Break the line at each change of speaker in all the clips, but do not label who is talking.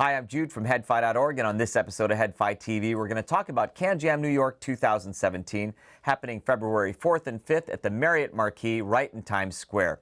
Hi, I'm Jude from HeadFi.org, and on this episode of HeadFi TV, we're going to talk about CanJam New York 2017, happening February 4th and 5th at the Marriott Marquis right in Times Square.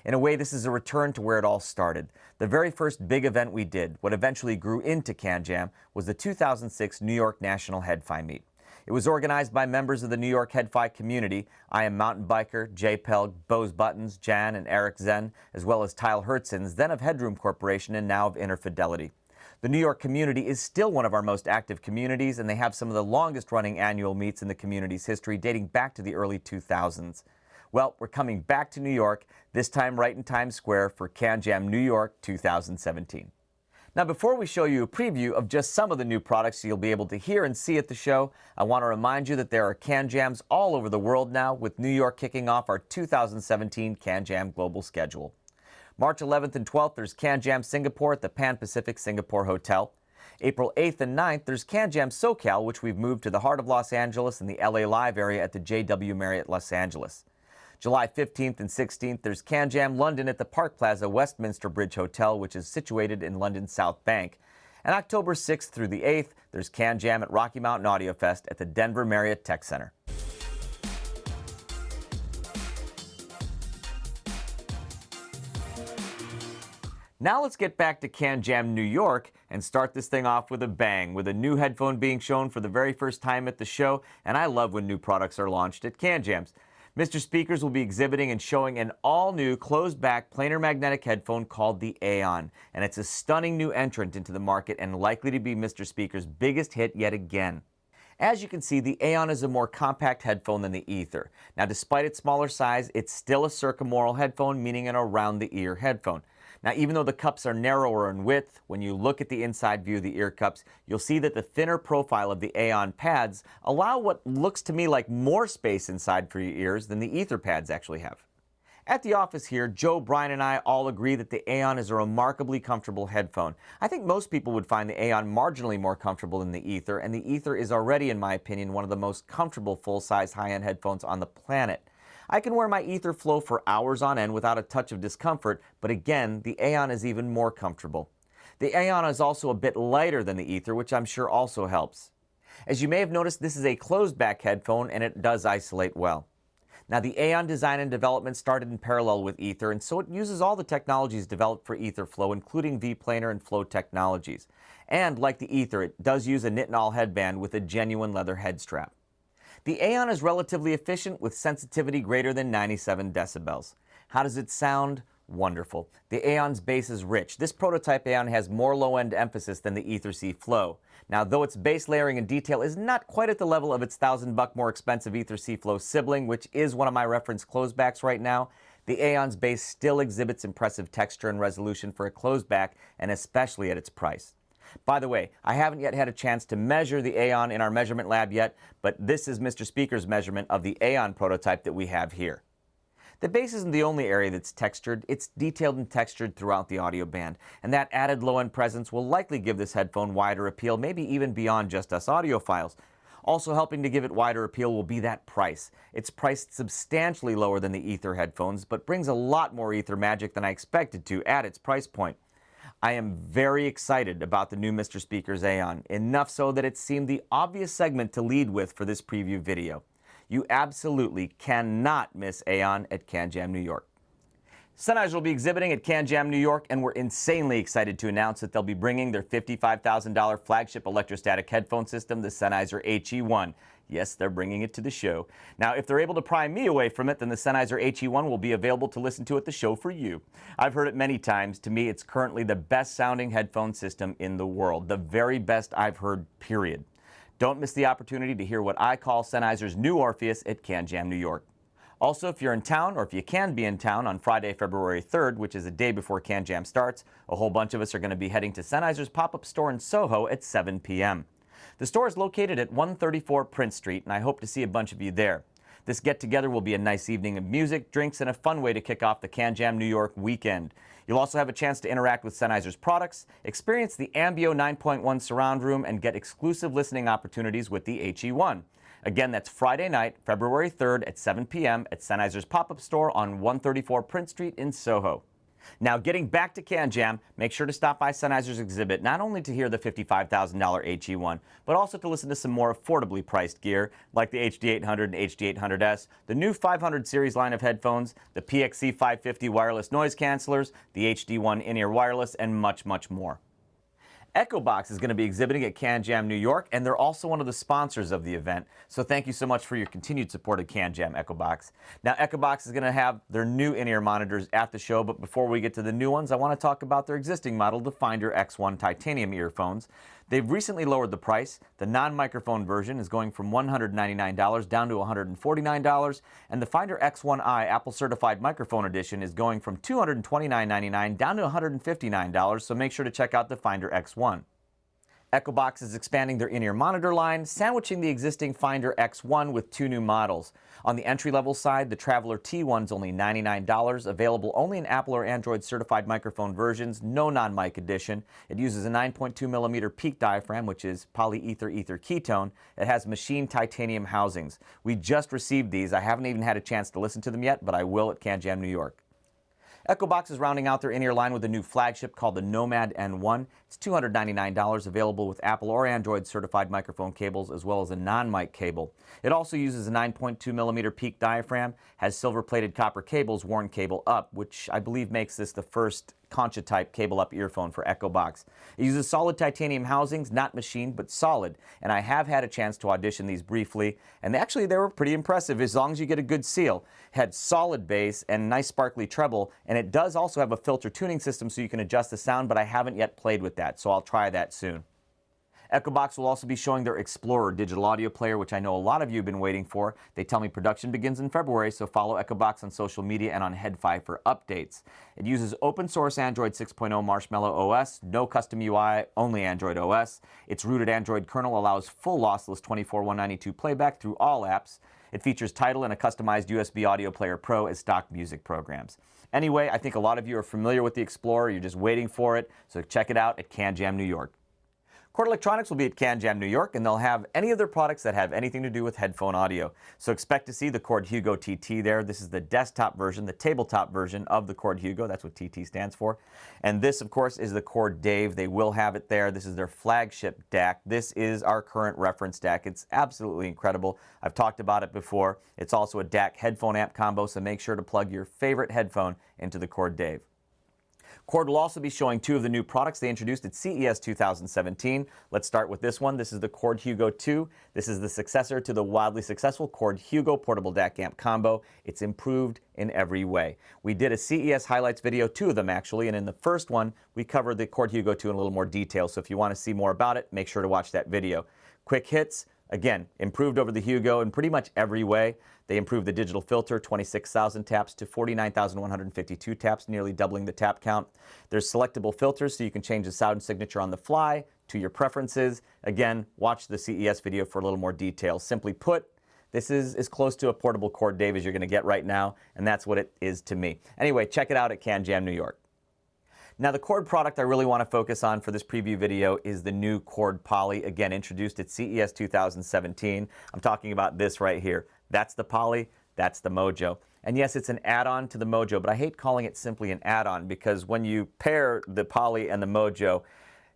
In a way, this is a return to where it all started. The very first big event we did, what eventually grew into CanJam, was the 2006 New York National HeadFi Meet. It was organized by members of the New York HeadFi community. I Am Mountain Biker, Jay Pelg, Bose Buttons, Jan, and Eric Zen, as well as Tyle Hertzens, then of Headroom Corporation and now of Interfidelity. The New York community is still one of our most active communities, and they have some of the longest-running annual meets in the community's history, dating back to the early 2000s. Well, we're coming back to New York, this time right in Times Square for CanJam New York 2017. Now, before we show you a preview of just some of the new products you'll be able to hear and see at the show, I want to remind you that there are CanJams all over the world now, with New York kicking off our 2017 CanJam Global schedule. March 11th and 12th, there's CanJam Singapore at the Pan Pacific Singapore Hotel. April 8th and 9th, there's CanJam SoCal, which we've moved to the heart of Los Angeles and the LA Live area at the JW Marriott Los Angeles. July 15th and 16th, there's CanJam London at the Park Plaza Westminster Bridge Hotel, which is situated in London's South Bank. And October 6th through the 8th, there's CanJam at Rocky Mountain Audio Fest at the Denver Marriott Tech Center. Now let's get back to CanJam New York and start this thing off with a bang, with a new headphone being shown for the very first time at the show, and I love when new products are launched at CanJams. MrSpeakers will be exhibiting and showing an all-new closed-back planar magnetic headphone called the Aeon, and it's a stunning new entrant into the market and likely to be MrSpeakers' biggest hit yet again. As you can see, the Aeon is a more compact headphone than the Ether. Now, despite its smaller size, it's still a circumaural headphone, meaning an around-the-ear headphone. Now, even though the cups are narrower in width, when you look at the inside view of the ear cups, you'll see that the thinner profile of the Aeon pads allow what looks to me like more space inside for your ears than the Ether pads actually have. At the office here, Joe, Brian, and I all agree that the Aeon is a remarkably comfortable headphone. I think most people would find the Aeon marginally more comfortable than the Ether, and the Ether is already, in my opinion, one of the most comfortable full-size high-end headphones on the planet. I can wear my Ether Flow for hours on end without a touch of discomfort, but again, the Aeon is even more comfortable. The Aeon is also a bit lighter than the Ether, which I'm sure also helps. As you may have noticed, this is a closed-back headphone, and it does isolate well. Now, the Aeon design and development started in parallel with Ether, and so it uses all the technologies developed for Ether Flow, including V-planar and Flow technologies. And like the Ether, it does use a Nitinol headband with a genuine leather head strap. The Aeon is relatively efficient with sensitivity greater than 97 decibels. How does it sound? Wonderful. The Aeon's bass is rich. This prototype Aeon has more low-end emphasis than the Ether C Flow. Now, though its bass layering and detail is not quite at the level of its $1,000 more expensive Ether C Flow sibling, which is one of my reference closebacks right now, the Aeon's bass still exhibits impressive texture and resolution for a closeback, and especially at its price. By the way, I haven't yet had a chance to measure the Aeon in our measurement lab yet, but this is MrSpeakers' measurement of the Aeon prototype that we have here. The bass isn't the only area that's textured. It's detailed and textured throughout the audio band, and that added low-end presence will likely give this headphone wider appeal, maybe even beyond just us audiophiles. Also helping to give it wider appeal will be that price. It's priced substantially lower than the Ether headphones, but brings a lot more Ether magic than I expected to at its price point. I am very excited about the new MrSpeakers Aeon, enough so that it seemed the obvious segment to lead with for this preview video. You absolutely cannot miss Aeon at CanJam New York. Sennheiser will be exhibiting at CanJam New York, and we're insanely excited to announce that they'll be bringing their $55,000 flagship electrostatic headphone system, the Sennheiser HE1. Yes, they're bringing it to the show. Now, if they're able to pry me away from it, then the Sennheiser HE1 will be available to listen to at the show for you. I've heard it many times. To me, it's currently the best-sounding headphone system in the world. The very best I've heard, period. Don't miss the opportunity to hear what I call Sennheiser's new Orpheus at CanJam New York. Also, if you're in town, or if you can be in town on Friday, February 3rd, which is a day before CanJam starts, a whole bunch of us are going to be heading to Sennheiser's pop-up store in Soho at 7 p.m. The store is located at 134 Prince Street, and I hope to see a bunch of you there. This get-together will be a nice evening of music, drinks, and a fun way to kick off the CanJam New York weekend. You'll also have a chance to interact with Sennheiser's products, experience the Ambio 9.1 surround room, and get exclusive listening opportunities with the HE1. Again, that's Friday night, February 3rd at 7 p.m. at Sennheiser's pop-up store on 134 Prince Street in Soho. Now, getting back to CanJam, make sure to stop by Sennheiser's exhibit, not only to hear the $55,000 HE1, but also to listen to some more affordably priced gear, like the HD800 and HD800S, the new 500 series line of headphones, the PXC550 wireless noise cancelers, the HD1 in-ear wireless, and much, much more. Echobox is going to be exhibiting at CanJam New York, and they're also one of the sponsors of the event. So thank you so much for your continued support of CanJam Echobox. Now, Echobox is going to have their new in-ear monitors at the show, but before we get to the new ones, I want to talk about their existing model, the Finder X1 titanium earphones. They've recently lowered the price. The non-microphone version is going from $199 down to $149, and the Finder X1i Apple Certified Microphone Edition is going from $229.99 down to $159, so make sure to check out the Finder X1. Echobox is expanding their in-ear monitor line, sandwiching the existing Finder X1 with two new models. On the entry-level side, the Traveler T1 is only $99, available only in Apple or Android certified microphone versions, no non-mic edition. It uses a 9.2mm peak diaphragm, which is polyether ether ketone. It has machined titanium housings. We just received these. I haven't even had a chance to listen to them yet, but I will at CanJam New York. Echobox is rounding out their in-ear line with a new flagship called the Nomad N1. It's $299, available with Apple or Android certified microphone cables as well as a non-mic cable. It also uses a 9.2mm peak diaphragm, has silver-plated copper cables worn cable up, which I believe makes this the first Concha-type cable-up earphone for Echobox. It uses solid titanium housings, not machined, but solid, and I have had a chance to audition these briefly, and actually they were pretty impressive as long as you get a good seal. It had solid bass and nice sparkly treble, and it does also have a filter tuning system so you can adjust the sound, but I haven't yet played with that, so I'll try that soon. Echobox will also be showing their Explorer digital audio player, which I know a lot of you have been waiting for. They tell me production begins in February, so follow Echobox on social media and on HeadFi for updates. It uses open source Android 6.0 Marshmallow OS, no custom UI, only Android OS. Its rooted Android kernel allows full lossless 24/192 playback through all apps. It features Tidal and a customized USB Audio Player Pro as stock music programs. Anyway, I think a lot of you are familiar with the Explorer. You're just waiting for it, so check it out at CanJam New York. Chord Electronics will be at CanJam New York, and they'll have any of their products that have anything to do with headphone audio. So expect to see the Chord Hugo TT there. This is the desktop version, the tabletop version of the Chord Hugo. That's what TT stands for. And this, of course, is the Chord Dave. They will have it there. This is their flagship DAC. This is our current reference DAC. It's absolutely incredible. I've talked about it before. It's also a DAC headphone amp combo, so make sure to plug your favorite headphone into the Chord Dave. Chord will also be showing two of the new products they introduced at CES 2017. Let's start with this one. This is the Chord Hugo 2. This is the successor to the wildly successful Chord Hugo portable DAC amp combo. It's improved in every way. We did a CES highlights video, two of them actually, and in the first one, we covered the Chord Hugo 2 in a little more detail. So if you want to see more about it, make sure to watch that video. Quick hits. Again, improved over the Hugo in pretty much every way. They improved the digital filter, 26,000 taps to 49,152 taps, nearly doubling the tap count. There's selectable filters, so you can change the sound signature on the fly to your preferences. Again, watch the CES video for a little more detail. Simply put, this is as close to a portable Chord Dave as you're going to get right now, and that's what it is to me. Anyway, check it out at CanJam New York. Now, the Chord product I really want to focus on for this preview video is the new Chord Poly, again, introduced at CES 2017. I'm talking about this right here. That's the Poly, that's the Mojo. And yes, it's an add-on to the Mojo, but I hate calling it simply an add-on because when you pair the Poly and the Mojo,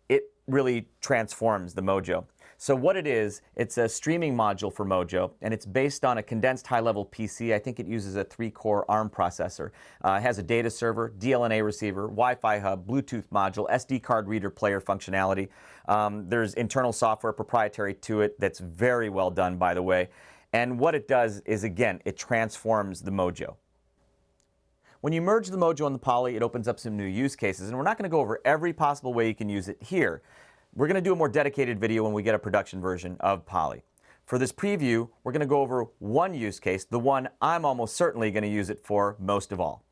it really transforms the Mojo. So what it is, it's a streaming module for Mojo, and it's based on a condensed high-level PC. I think it uses a 3-core ARM processor. It has a data server, DLNA receiver, Wi-Fi hub, Bluetooth module, SD card reader player functionality. There's internal software proprietary to it that's very well done, by the way. And what it does is, again, it transforms the Mojo. When you merge the Mojo and the Poly, it opens up some new use cases, and we're not going to go over every possible way you can use it here. We're going to do a more dedicated video when we get a production version of Poly. For this preview, we're going to go over one use case, the one I'm almost certainly going to use it for most of all.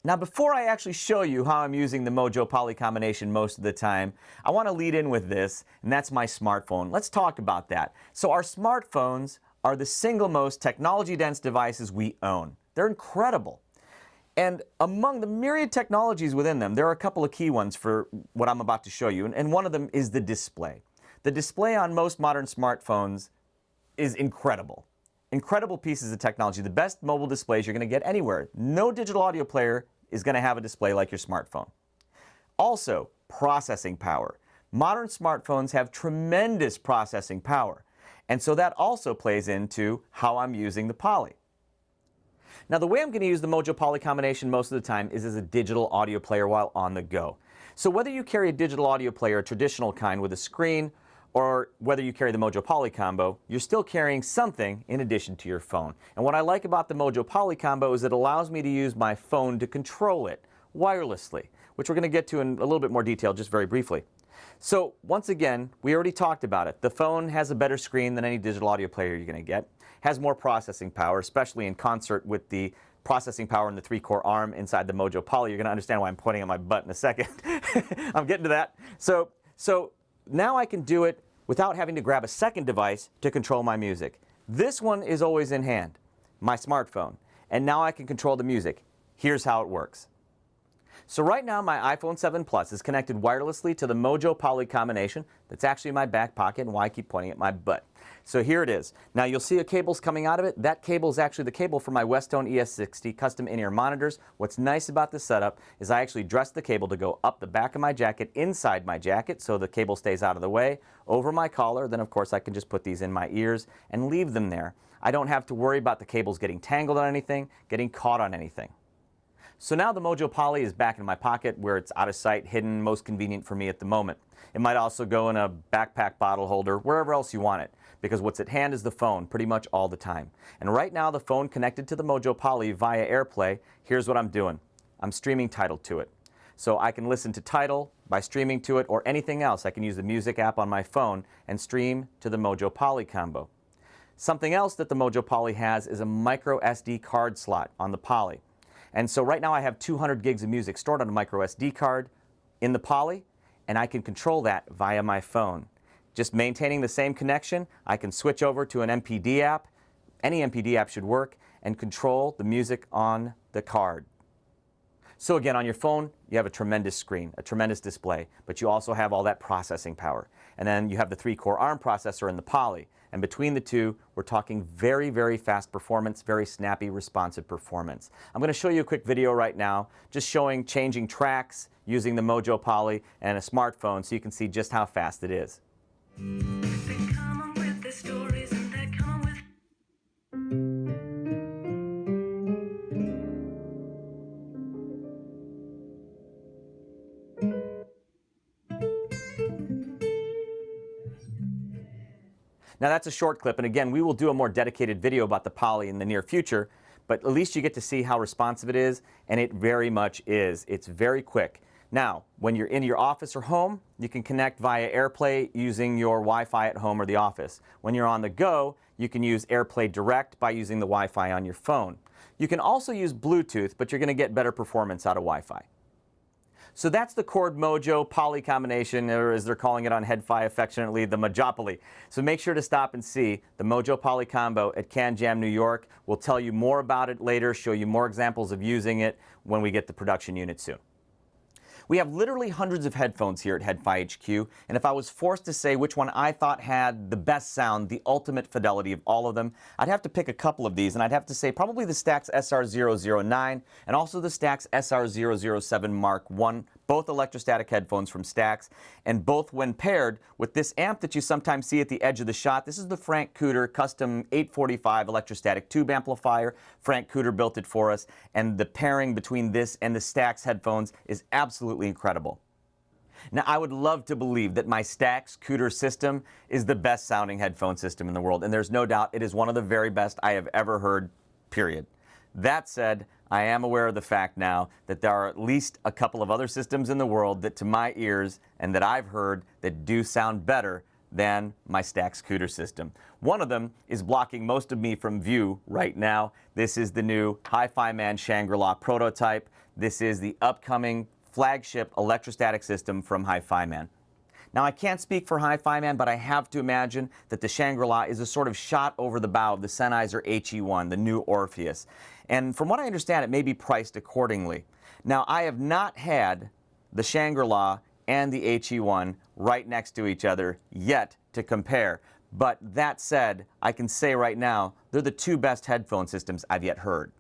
Now, before I actually show you how I'm using the Mojo Poly combination most of the time, I want to lead in with this, and that's my smartphone. Let's talk about that. So our smartphones are the single most technology-dense devices we own. They're incredible. And among the myriad technologies within them, there are a couple of key ones for what I'm about to show you, and one of them is the display. The display on most modern smartphones is incredible. Incredible pieces of technology, the best mobile displays you're going to get anywhere. No digital audio player is going to have a display like your smartphone. Also, processing power. Modern smartphones have tremendous processing power, and so that also plays into how I'm using the Poly. Now, the way I'm going to use the Mojo Poly combination most of the time is as a digital audio player while on the go. So whether you carry a digital audio player, a traditional kind with a screen, or whether you carry the Mojo Poly combo, you're still carrying something in addition to your phone. And what I like about the Mojo Poly combo is it allows me to use my phone to control it wirelessly, which we're going to get to in a little bit more detail just very briefly. So once again, we already talked about it. The phone has a better screen than any digital audio player you're going to get, has more processing power, especially in concert with the processing power in the 3-core ARM inside the Mojo Poly. You're going to understand why I'm pointing at my butt in a second. I'm getting to that. So now I can do it without having to grab a second device to control my music. This one is always in hand, my smartphone, and now I can control the music. Here's how it works. So right now my iPhone 7 Plus is connected wirelessly to the Mojo Poly combination. That's actually in my back pocket and why I keep pointing at my butt. So here it is. Now you'll see a cable's coming out of it. That cable is actually the cable for my Westone ES60 custom in-ear monitors. What's nice about this setup is I actually dressed the cable to go up the back of my jacket, inside my jacket, so the cable stays out of the way, over my collar. Then of course I can just put these in my ears and leave them there. I don't have to worry about the cables getting tangled on anything, getting caught on anything. So now the Mojo Poly is back in my pocket where it's out of sight, hidden, most convenient for me at the moment. It might also go in a backpack bottle holder, wherever else you want it, because what's at hand is the phone pretty much all the time. And right now the phone connected to the Mojo Poly via AirPlay, here's what I'm doing. I'm streaming Tidal to it. So I can listen to Tidal by streaming to it or anything else. I can use the music app on my phone and stream to the Mojo Poly combo. Something else that the Mojo Poly has is a micro SD card slot on the Poly. And so right now I have 200 gigs of music stored on a micro SD card in the Poly, and I can control that via my phone. Just maintaining the same connection, I can switch over to an MPD app, any MPD app should work, and control the music on the card. So again, on your phone, you have a tremendous screen, a tremendous display, but you also have all that processing power. And then you have the 3-core ARM processor in the Poly. And between the two, we're talking very, very fast performance, very snappy, responsive performance. I'm going to show you a quick video right now, just showing changing tracks using the Mojo Poly and a smartphone so you can see just how fast it is. Now that's a short clip, and again, we will do a more dedicated video about the Poly in the near future, but at least you get to see how responsive it is, and it very much is. It's very quick. Now, when you're in your office or home, you can connect via AirPlay using your Wi-Fi at home or the office. When you're on the go, you can use AirPlay Direct by using the Wi-Fi on your phone. You can also use Bluetooth, but you're going to get better performance out of Wi-Fi. So that's the Chord Mojo Poly combination, or as they're calling it on HeadFi affectionately, the Mojopoly. So make sure to stop and see the Mojo Poly combo at CanJam New York. We'll tell you more about it later, show you more examples of using it when we get the production unit soon. We have literally hundreds of headphones here at HeadFi HQ, and if I was forced to say which one I thought had the best sound, the ultimate fidelity of all of them, I'd have to pick a couple of these, and I'd have to say probably the Stax SR009 and also the Stax SR007 Mark I, both electrostatic headphones from Stax, and both when paired with this amp that you sometimes see at the edge of the shot. This is the Frank Cooter Custom 845 electrostatic tube amplifier. Frank Cooter built it for us, and the pairing between this and the Stax headphones is absolutely incredible. Now, I would love to believe that my Stax Cooter system is the best sounding headphone system in the world, and there's no doubt it is one of the very best I have ever heard, period. That said, I am aware of the fact now that there are at least a couple of other systems in the world that to my ears and that I've heard that do sound better than my Stax Cooter system. One of them is blocking most of me from view right now. This is the new HiFiMAN Shangri-La prototype. This is the upcoming flagship electrostatic system from HiFiMAN. Now, I can't speak for HiFiMAN, but I have to imagine that the Shangri-La is a sort of shot over the bow of the Sennheiser HE1, the new Orpheus. And from what I understand, it may be priced accordingly. Now, I have not had the Shangri-La and the HE1 right next to each other yet to compare. But that said, I can say right now, they're the two best headphone systems I've yet heard.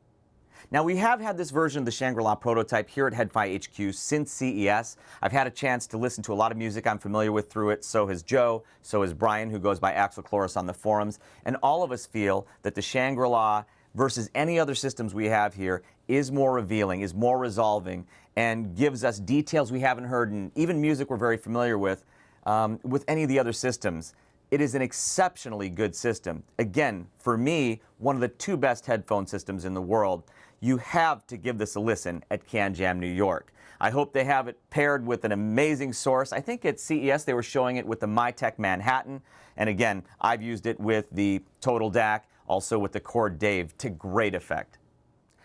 Now, we have had this version of the Shangri-La prototype here at HeadFi HQ since CES. I've had a chance to listen to a lot of music I'm familiar with through it. So has Joe, so has Brian, who goes by Axel Chloris on the forums. And all of us feel that the Shangri-La versus any other systems we have here is more revealing, is more resolving, and gives us details we haven't heard, and even music we're very familiar with any of the other systems. It is an exceptionally good system. Again, for me, one of the two best headphone systems in the world. You have to give this a listen at CanJam New York. I hope they have it paired with an amazing source. I think at CES they were showing it with the Mytek Manhattan. And again, I've used it with the Total DAC, also with the Chord Dave, to great effect.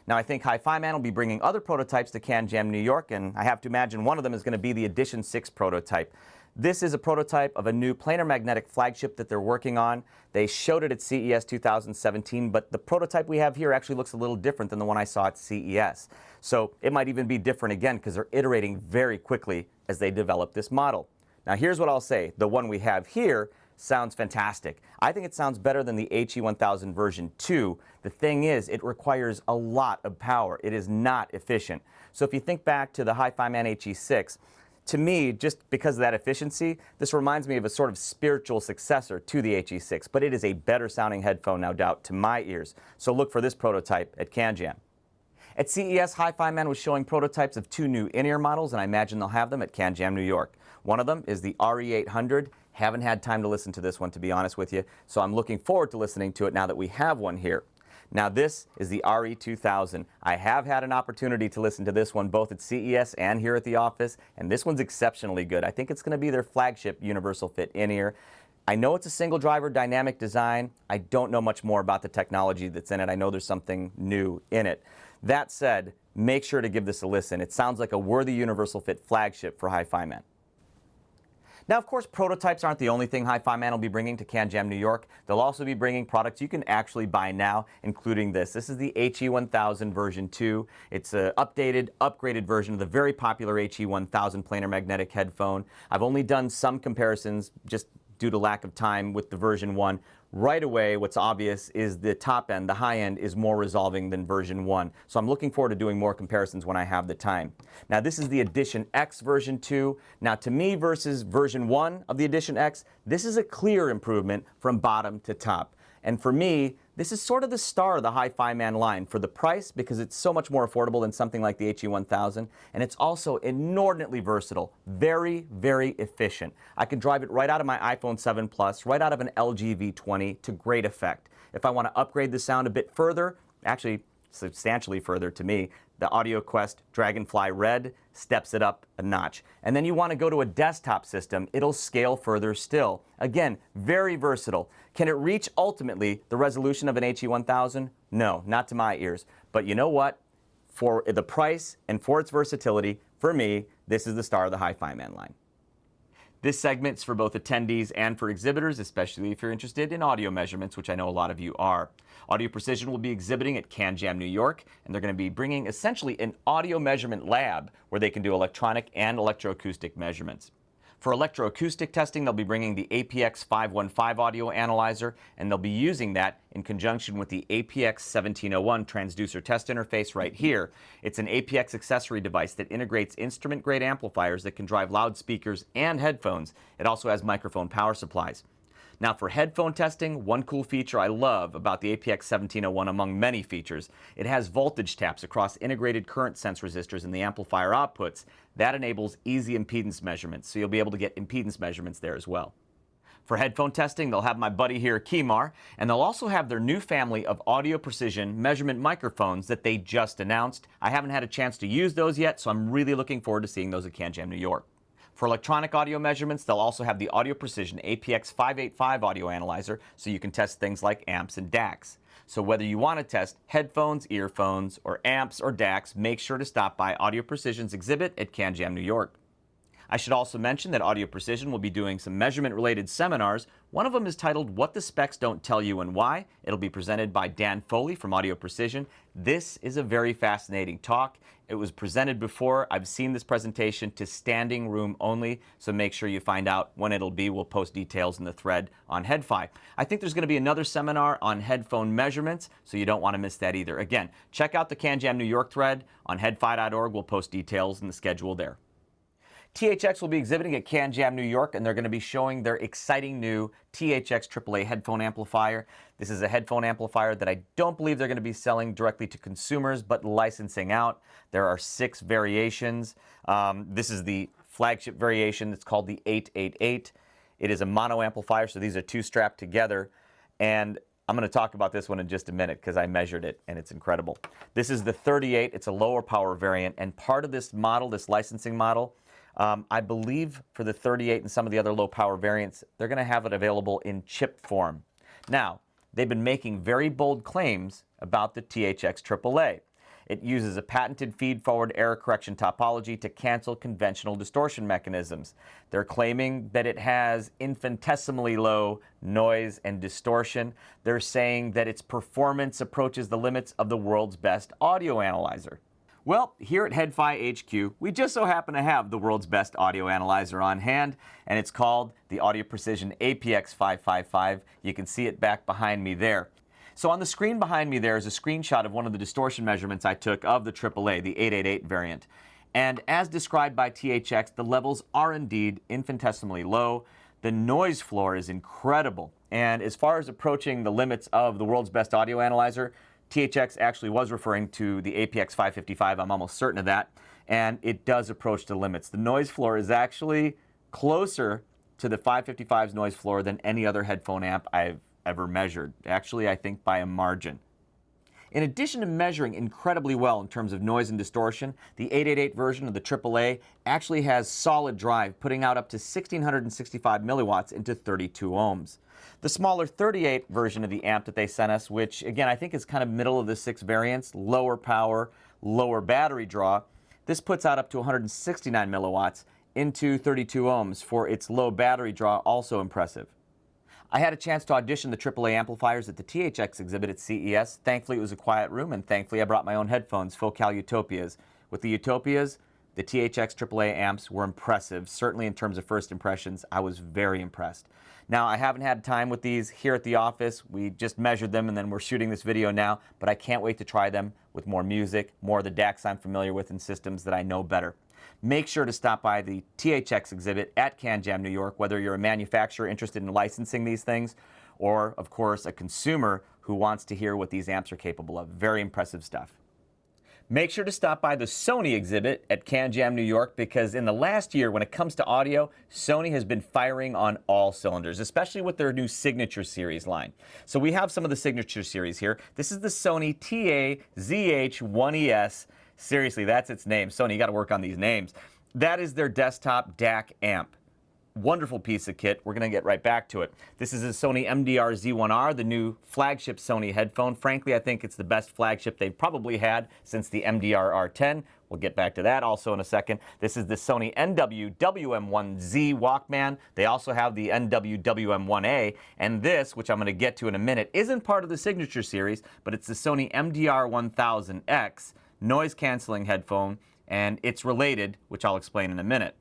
Now, I think HiFiMAN will be bringing other prototypes to CanJam New York, and I have to imagine one of them is going to be the Edition 6 prototype. This is a prototype of a new planar magnetic flagship that they're working on. They showed it at CES 2017, but the prototype we have here actually looks a little different than the one I saw at CES. So it might even be different again because they're iterating very quickly as they develop this model. Now, here's what I'll say. The one we have here sounds fantastic. I think it sounds better than the HE1000 version 2. The thing is, it requires a lot of power. It is not efficient. So if you think back to the HiFiMAN HE6, to me, just because of that efficiency, this reminds me of a sort of spiritual successor to the HE6, but it is a better sounding headphone, no doubt, to my ears. So look for this prototype at CanJam. At CES, HiFiMAN was showing prototypes of two new in-ear models, and I imagine they'll have them at CanJam New York. One of them is the RE800. Haven't had time to listen to this one, to be honest with you, so I'm looking forward to listening to it now that we have one here. Now, this is the RE2000. I have had an opportunity to listen to this one both at CES and here at the office, and this one's exceptionally good. I think it's going to be their flagship universal fit in-ear. I know it's a single driver dynamic design. I don't know much more about the technology that's in it. I know there's something new in it. That said, make sure to give this a listen. It sounds like a worthy universal fit flagship for HiFiMAN. Now, of course, prototypes aren't the only thing HiFiMAN will be bringing to CanJam New York. They'll also be bringing products you can actually buy now, including this. This is the HE1000 version 2. It's an upgraded version of the very popular HE1000 planar magnetic headphone. I've only done some comparisons just due to lack of time with the version 1. Right away, what's obvious is the top end, the high end, is more resolving than version 1. So I'm looking forward to doing more comparisons when I have the time. Now, this is the Edition X version 2. Now, to me versus version 1 of the Edition X, this is a clear improvement from bottom to top. And for me, this is sort of the star of the HiFiMAN line for the price because it's so much more affordable than something like the HE1000, and it's also inordinately versatile, very, very efficient. I can drive it right out of my iPhone 7 Plus, right out of an LG V20 to great effect. If I want to upgrade the sound a bit further, actually substantially further to me, the AudioQuest Dragonfly Red steps it up a notch. And then you want to go to a desktop system, it'll scale further still. Again, very versatile. Can it reach ultimately the resolution of an HE1000? No, not to my ears. But you know what? For the price and for its versatility, for me, this is the star of the HiFiMAN line. This segment's for both attendees and for exhibitors, especially if you're interested in audio measurements, which I know a lot of you are. Audio Precision will be exhibiting at CanJam New York, and they're going to be bringing essentially an audio measurement lab where they can do electronic and electroacoustic measurements. For electroacoustic testing, they'll be bringing the APX 515 audio analyzer, and they'll be using that in conjunction with the APX 1701 transducer test interface right here. It's an APX accessory device that integrates instrument-grade amplifiers that can drive loudspeakers and headphones. It also has microphone power supplies. Now, for headphone testing, one cool feature I love about the APX 1701 among many features, it has voltage taps across integrated current sense resistors in the amplifier outputs. That enables easy impedance measurements, so you'll be able to get impedance measurements there as well. For headphone testing, they'll have my buddy here, Kimar, and they'll also have their new family of Audio Precision measurement microphones that they just announced. I haven't had a chance to use those yet, so I'm really looking forward to seeing those at CanJam New York. For electronic audio measurements, they'll also have the Audio Precision APX 585 audio analyzer, so you can test things like amps and DACs. So whether you want to test headphones, earphones, or amps or DACs, make sure to stop by Audio Precision's exhibit at CanJam New York. I should also mention that Audio Precision will be doing some measurement-related seminars. One of them is titled What the Specs Don't Tell You and Why. It'll be presented by Dan Foley from Audio Precision. This is a very fascinating talk. It was presented before. I've seen this presentation to standing room only, so make sure you find out when it'll be. We'll post details in the thread on HeadFi. I think there's going to be another seminar on headphone measurements, so you don't want to miss that either. Again, check out the CanJam New York thread on headfi.org. We'll post details in the schedule there. THX will be exhibiting at CanJam New York, and they're going to be showing their exciting new THX AAA headphone amplifier. This is a headphone amplifier that I don't believe they're going to be selling directly to consumers, but licensing out. There are 6 variations. This is the flagship variation. It's called the 888. It is a mono amplifier, so these are 2 strapped together. And I'm going to talk about this one in just a minute because I measured it, and it's incredible. This is the 38. It's a lower power variant, and part of this model, this licensing model, I believe for the 38 and some of the other low power variants, they're going to have it available in chip form. Now, they've been making very bold claims about the THX AAA. It uses a patented feed-forward error correction topology to cancel conventional distortion mechanisms. They're claiming that it has infinitesimally low noise and distortion. They're saying that its performance approaches the limits of the world's best audio analyzer. Well, here at HeadFi HQ, we just so happen to have the world's best audio analyzer on hand, and it's called the Audio Precision APX 555. You can see it back behind me there. So on the screen behind me there is a screenshot of one of the distortion measurements I took of the AAA, the 888 variant. And as described by THX, the levels are indeed infinitesimally low. The noise floor is incredible. And as far as approaching the limits of the world's best audio analyzer, THX actually was referring to the APX 555, I'm almost certain of that, and it does approach the limits. The noise floor is actually closer to the 555's noise floor than any other headphone amp I've ever measured, actually I think by a margin. In addition to measuring incredibly well in terms of noise and distortion, the 888 version of the AAA actually has solid drive, putting out up to 1665 milliwatts into 32 ohms. The smaller 38 version of the amp that they sent us, which again I think is kind of middle of the 6 variants, lower power, lower battery draw, this puts out up to 169 milliwatts into 32 ohms for its low battery draw, also impressive. I had a chance to audition the AAA amplifiers at the THX exhibit at CES. Thankfully it was a quiet room, and thankfully I brought my own headphones, Focal Utopias. With the Utopias, the THX AAA amps were impressive, certainly in terms of first impressions. I was very impressed. Now, I haven't had time with these here at the office. We just measured them and then we're shooting this video now, but I can't wait to try them with more music, more of the DACs I'm familiar with and systems that I know better. Make sure to stop by the THX exhibit at CanJam New York, whether you're a manufacturer interested in licensing these things, or, of course, a consumer who wants to hear what these amps are capable of. Very impressive stuff. Make sure to stop by the Sony exhibit at CanJam New York, because in the last year, when it comes to audio, Sony has been firing on all cylinders, especially with their new Signature Series line. So we have some of the Signature Series here. This is the Sony TA-ZH-1ES. Seriously, that's its name. Sony, you got to work on these names. That is their desktop DAC amp. Wonderful piece of kit. We're going to get right back to it. This is a Sony MDR Z1R, the new flagship Sony headphone. Frankly, I think it's the best flagship they've probably had since the MDR R10. We'll get back to that also in a second. This is the Sony NW-WM1Z Walkman. They also have the NW-WM1A. And this, which I'm going to get to in a minute, isn't part of the Signature Series, but it's the Sony MDR1000X noise-canceling headphone, and it's related, which I'll explain in a minute.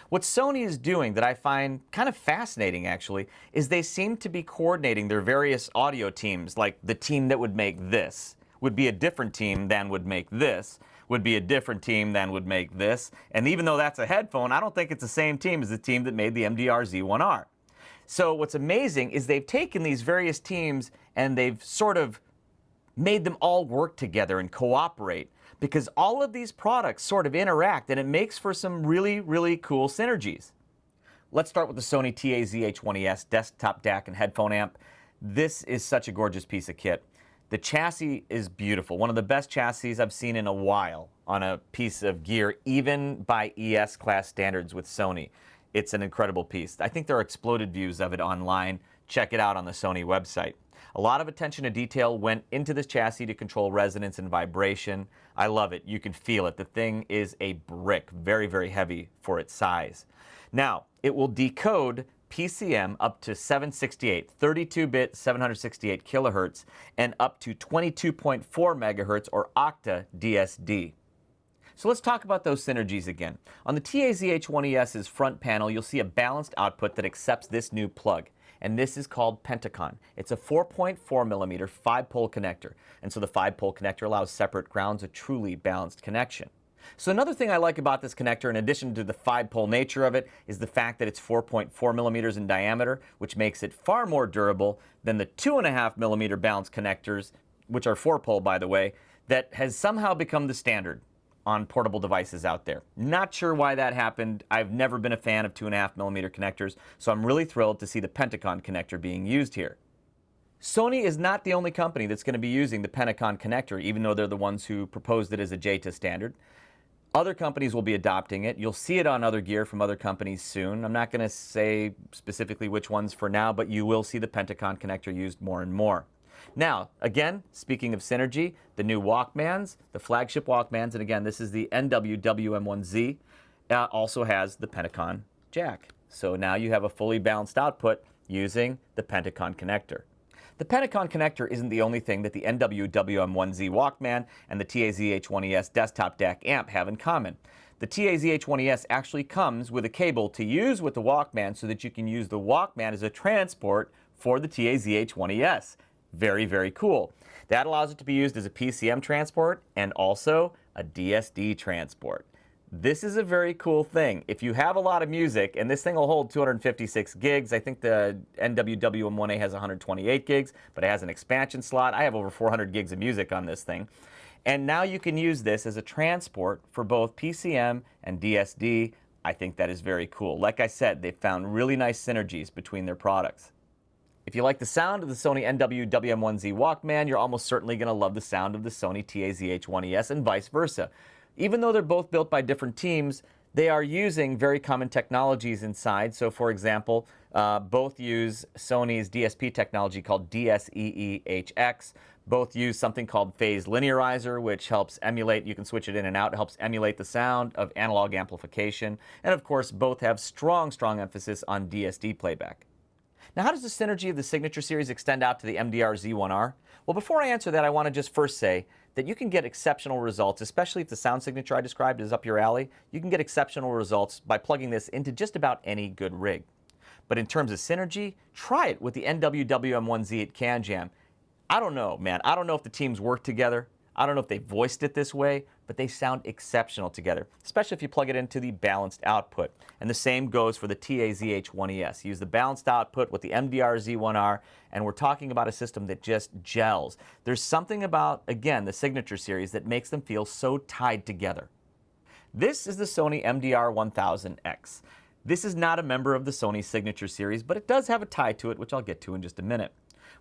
What Sony is doing that I find kind of fascinating, actually, is they seem to be coordinating their various audio teams, like the team that would make this would be a different team than would make this, would be a different team than would make this, and even though that's a headphone, I don't think it's the same team as the team that made the MDR Z1R. So what's amazing is they've taken these various teams and they've sort of made them all work together and cooperate, because all of these products sort of interact, and it makes for some really, really cool synergies. Let's start with the Sony TA-ZH-1ES desktop DAC and headphone amp. This is such a gorgeous piece of kit. The chassis is beautiful, one of the best chassis I've seen in a while on a piece of gear, even by ES class standards with Sony. It's an incredible piece. I think there are exploded views of it online. Check it out on the Sony website. A lot of attention to detail went into this chassis to control resonance and vibration. I love it. You can feel it. The thing is a brick, very, very heavy for its size. Now, it will decode PCM up to 768, 32-bit 768 kilohertz, and up to 22.4 megahertz or octa DSD. So let's talk about those synergies again. On the TAZH1ES's front panel, you'll see a balanced output that accepts this new plug, and this is called Pentacon. It's a 4.4 millimeter 5-pole connector, and so the 5-pole connector allows separate grounds, a truly balanced connection. So another thing I like about this connector, in addition to the 5-pole nature of it, is the fact that it's 4.4 millimeters in diameter, which makes it far more durable than the 2.5 millimeter balanced connectors, which are 4-pole by the way, that has somehow become the standard on portable devices out there. Not sure why that happened. I've never been a fan of 2.5 millimeter connectors, so I'm really thrilled to see the Pentacon connector being used here. Sony is not the only company that's going to be using the Pentacon connector, even though they're the ones who proposed it as a JTA standard. Other companies will be adopting it. You'll see it on other gear from other companies soon. I'm not going to say specifically which ones for now, but you will see the Pentacon connector used more and more. Now, again, speaking of synergy, the new Walkmans, the flagship Walkmans, and again, this is the NW-WM1Z, also has the Pentacon jack. So now you have a fully balanced output using the Pentacon connector. The Pentacon connector isn't the only thing that the NW-WM1Z Walkman and the TAZH1ES desktop DAC amp have in common. The TAZH1ES actually comes with a cable to use with the Walkman so that you can use the Walkman as a transport for the TAZH1ES. Very, very cool. That allows it to be used as a PCM transport and also a DSD transport. This is a very cool thing. If you have a lot of music, and this thing will hold 256 gigs, I think the NW-WM1A has 128 gigs, but it has an expansion slot. I have over 400 gigs of music on this thing. And now you can use this as a transport for both PCM and DSD. I think that is very cool. Like I said, they've found really nice synergies between their products. If you like the sound of the Sony NW-WM1Z Walkman, you're almost certainly going to love the sound of the Sony TAZH1ES and vice versa. Even though they're both built by different teams, they are using very common technologies inside. So for example, both use Sony's DSP technology called DSEE-HX. Both use something called phase linearizer, which helps emulate, you can switch it in and out, it helps emulate the sound of analog amplification. And of course, both have strong emphasis on DSD playback. Now, how does the synergy of the Signature Series extend out to the MDR Z1R? Well, before I answer that, I want to just first say that you can get exceptional results, especially if the sound signature I described is up your alley. You can get exceptional results by plugging this into just about any good rig. But in terms of synergy, try it with the NW-WM1Z at CanJam. I don't know, man. I don't know if the teams work together. I don't know if they voiced it this way, but they sound exceptional together, especially if you plug it into the balanced output. And the same goes for the TAZH1ES. Use the balanced output with the MDR Z1R, and we're talking about a system that just gels. There's something about, again, the Signature Series that makes them feel so tied together. This is the Sony MDR1000X. This is not a member of the Sony Signature Series, but it does have a tie to it, which I'll get to in just a minute.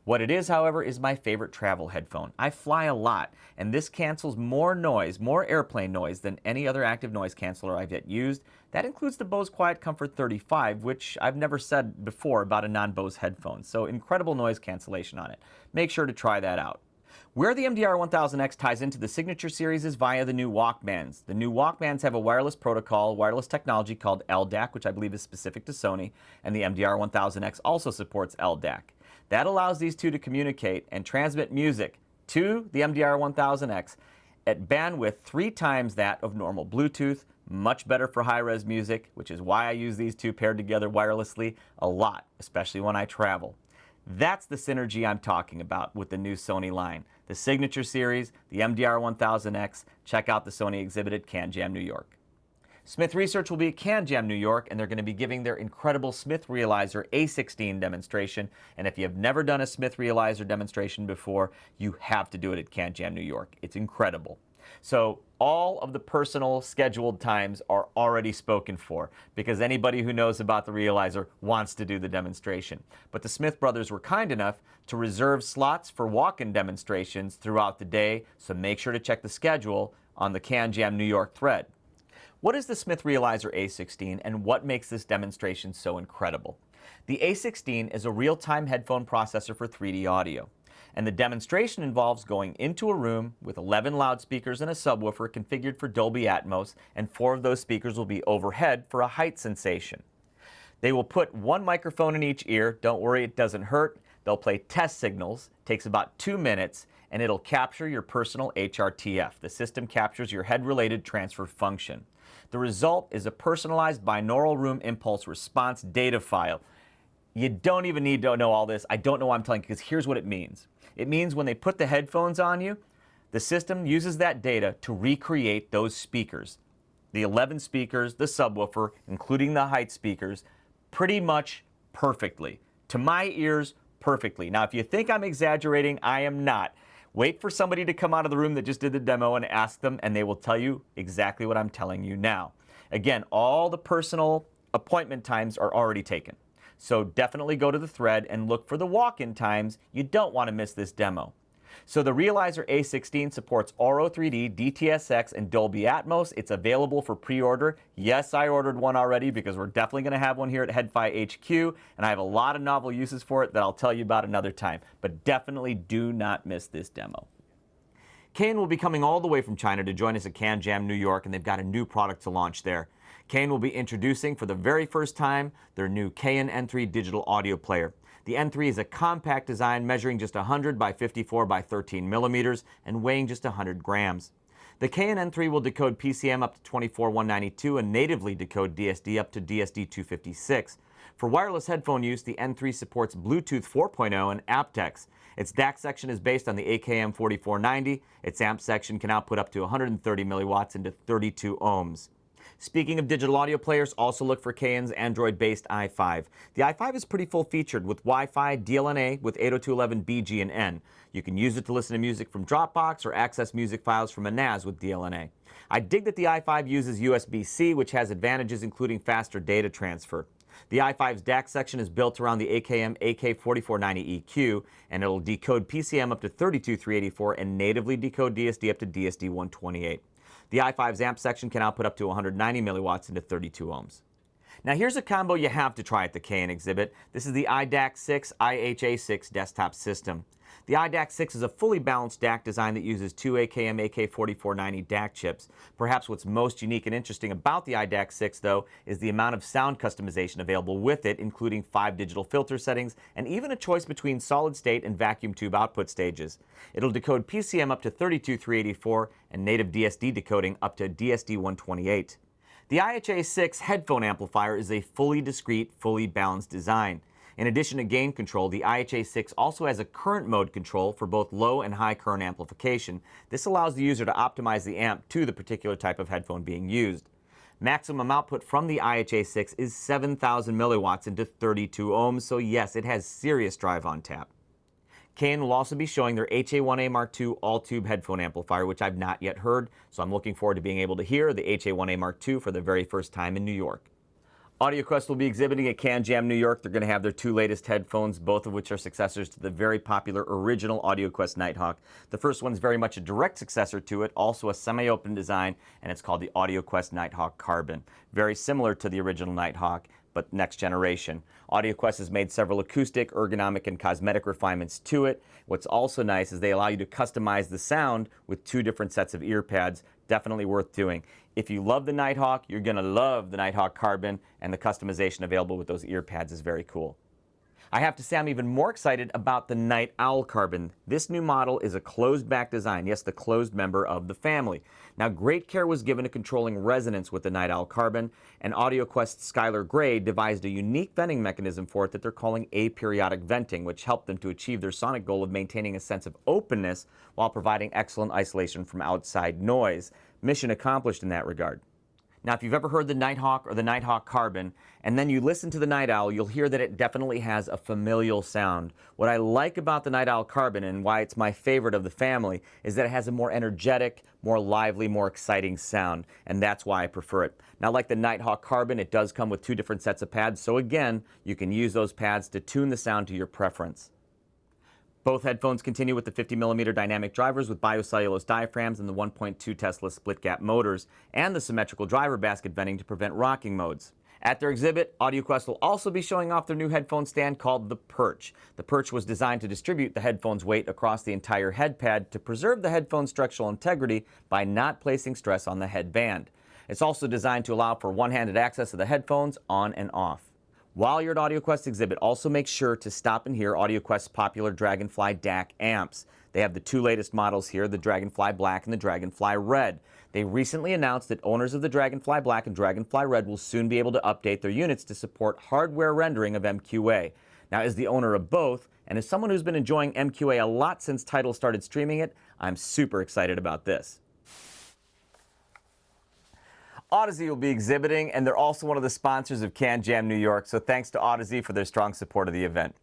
What it is, however, is my favorite travel headphone. I fly a lot, and this cancels more noise, more airplane noise, than any other active noise canceller I've yet used. That includes the Bose Quiet Comfort 35, which I've never said before about a non-Bose headphone. So incredible noise cancellation on it. Make sure to try that out. Where the MDR1000X ties into the Signature Series is via the new Walkmans. The new Walkmans have a wireless protocol, wireless technology called LDAC, which I believe is specific to Sony, and the MDR1000X also supports LDAC. That allows these two to communicate and transmit music to the MDR1000X at bandwidth 3 times that of normal Bluetooth, much better for high-res music, which is why I use these two paired together wirelessly a lot, especially when I travel. That's the synergy I'm talking about with the new Sony line. The Signature Series, the MDR1000X. Check out the Sony exhibit at CanJam New York. Smyth Research will be at CanJam New York, and they're going to be giving their incredible Smyth Realizer A16 demonstration. And if you've never done a Smyth Realizer demonstration before, you have to do it at CanJam New York. It's incredible. So all of the personal scheduled times are already spoken for, because anybody who knows about the Realizer wants to do the demonstration. But the Smyth brothers were kind enough to reserve slots for walk-in demonstrations throughout the day, so make sure to check the schedule on the CanJam New York thread. What is the Smyth Realizer A16, and what makes this demonstration so incredible? The A16 is a real-time headphone processor for 3D audio. And the demonstration involves going into a room with 11 loudspeakers and a subwoofer configured for Dolby Atmos, and 4 of those speakers will be overhead for a height sensation. They will put 1 microphone in each ear. Don't worry, it doesn't hurt. They'll play test signals, takes about 2 minutes, and it'll capture your personal HRTF. The system captures your head-related transfer function. The result is a personalized binaural room impulse response data file. You don't even need to know all this. I don't know why I'm telling you, because here's what it means. It means when they put the headphones on you, the system uses that data to recreate those speakers. The 11 speakers, the subwoofer, including the height speakers, pretty much perfectly. To my ears, perfectly. Now, if you think I'm exaggerating, I am not. Wait for somebody to come out of the room that just did the demo and ask them, and they will tell you exactly what I'm telling you now. Again, all the personal appointment times are already taken. So definitely go to the thread and look for the walk-in times. You don't want to miss this demo. So the Realizer A16 supports Auro 3D, DTS:X, and Dolby Atmos. It's available for pre-order. Yes, I ordered one already because we're definitely going to have one here at HeadFi HQ, and I have a lot of novel uses for it that I'll tell you about another time. But definitely do not miss this demo. Cayin will be coming all the way from China to join us at CanJam New York, and they've got a new product to launch there. Cayin will be introducing for the very first time their new Cayin N3 digital audio player. The N3 is a compact design measuring just 100 by 54 by 13 millimeters and weighing just 100 grams. The Cayin N3 will decode PCM up to 24192 and natively decode DSD up to DSD 256. For wireless headphone use, the N3 supports Bluetooth 4.0 and aptX. Its DAC section is based on the AKM 4490. Its amp section can output up to 130 milliwatts into 32 ohms. Speaking of digital audio players, also look for Cayin's Android-based i5. The i5 is pretty full-featured with Wi-Fi, DLNA with 802.11b, G, and N. You can use it to listen to music from Dropbox or access music files from a NAS with DLNA. I dig that the i5 uses USB-C, which has advantages including faster data transfer. The i5's DAC section is built around the AKM AK4490 EQ, and it'll decode PCM up to 32384 and natively decode DSD up to DSD 128. The i5's amp section can output up to 190 milliwatts into 32 ohms. Now here's a combo you have to try at the Cayin exhibit. This is the iDAC6 IHA6 desktop system. The iDAC6 is a fully balanced DAC design that uses 2 AKM AK4490 DAC chips. Perhaps what's most unique and interesting about the iDAC6, though, is the amount of sound customization available with it, including 5 digital filter settings and even a choice between solid state and vacuum tube output stages. It'll decode PCM up to 32384 and native DSD decoding up to DSD 128. The IHA6 headphone amplifier is a fully discrete, fully balanced design. In addition to gain control, the IHA6 also has a current mode control for both low and high current amplification. This allows the user to optimize the amp to the particular type of headphone being used. Maximum output from the IHA6 is 7,000 milliwatts into 32 ohms, so yes, it has serious drive on tap. Cayin will also be showing their HA1A Mark II all-tube headphone amplifier, which I've not yet heard, so I'm looking forward to being able to hear the HA1A Mark II for the very first time in New York. AudioQuest will be exhibiting at CanJam New York. They're going to have their 2 latest headphones, both of which are successors to the very popular original AudioQuest Nighthawk. The first one's very much a direct successor to it, also a semi-open design, and it's called the AudioQuest Nighthawk Carbon. Very similar to the original Nighthawk, but next generation. AudioQuest has made several acoustic, ergonomic, and cosmetic refinements to it. What's also nice is they allow you to customize the sound with 2 different sets of ear pads. Definitely worth doing. If you love the Nighthawk, you're going to love the Nighthawk Carbon, and the customization available with those ear pads is very cool. I have to say I'm even more excited about the Night Owl Carbon. This new model is a closed-back design, yes, the closed member of the family. Now, great care was given to controlling resonance with the Night Owl Carbon, and AudioQuest's Skylar Gray devised a unique venting mechanism for it that they're calling aperiodic venting, which helped them to achieve their sonic goal of maintaining a sense of openness while providing excellent isolation from outside noise. Mission accomplished in that regard. Now, if you've ever heard the Nighthawk or the Nighthawk Carbon, and then you listen to the Night Owl, you'll hear that it definitely has a familial sound. What I like about the Night Owl Carbon, and why it's my favorite of the family, is that it has a more energetic, more lively, more exciting sound, and that's why I prefer it. Now, like the Nighthawk Carbon, it does come with 2 different sets of pads, so again, you can use those pads to tune the sound to your preference. Both headphones continue with the 50mm dynamic drivers with biocellulose diaphragms and the 1.2 Tesla split-gap motors, and the symmetrical driver basket venting to prevent rocking modes. At their exhibit, AudioQuest will also be showing off their new headphone stand called the Perch. The Perch was designed to distribute the headphone's weight across the entire head pad to preserve the headphone's structural integrity by not placing stress on the headband. It's also designed to allow for one-handed access of the headphones on and off. While you're at AudioQuest exhibit, also make sure to stop and hear AudioQuest's popular Dragonfly DAC amps. They have the two latest models here, the Dragonfly Black and the Dragonfly Red. They recently announced that owners of the Dragonfly Black and Dragonfly Red will soon be able to update their units to support hardware rendering of MQA. Now, as the owner of both, and as someone who's been enjoying MQA a lot since Tidal started streaming it, I'm super excited about this. Audeze will be exhibiting, and they're also one of the sponsors of CanJam New York, so thanks to Audeze for their strong support of the event.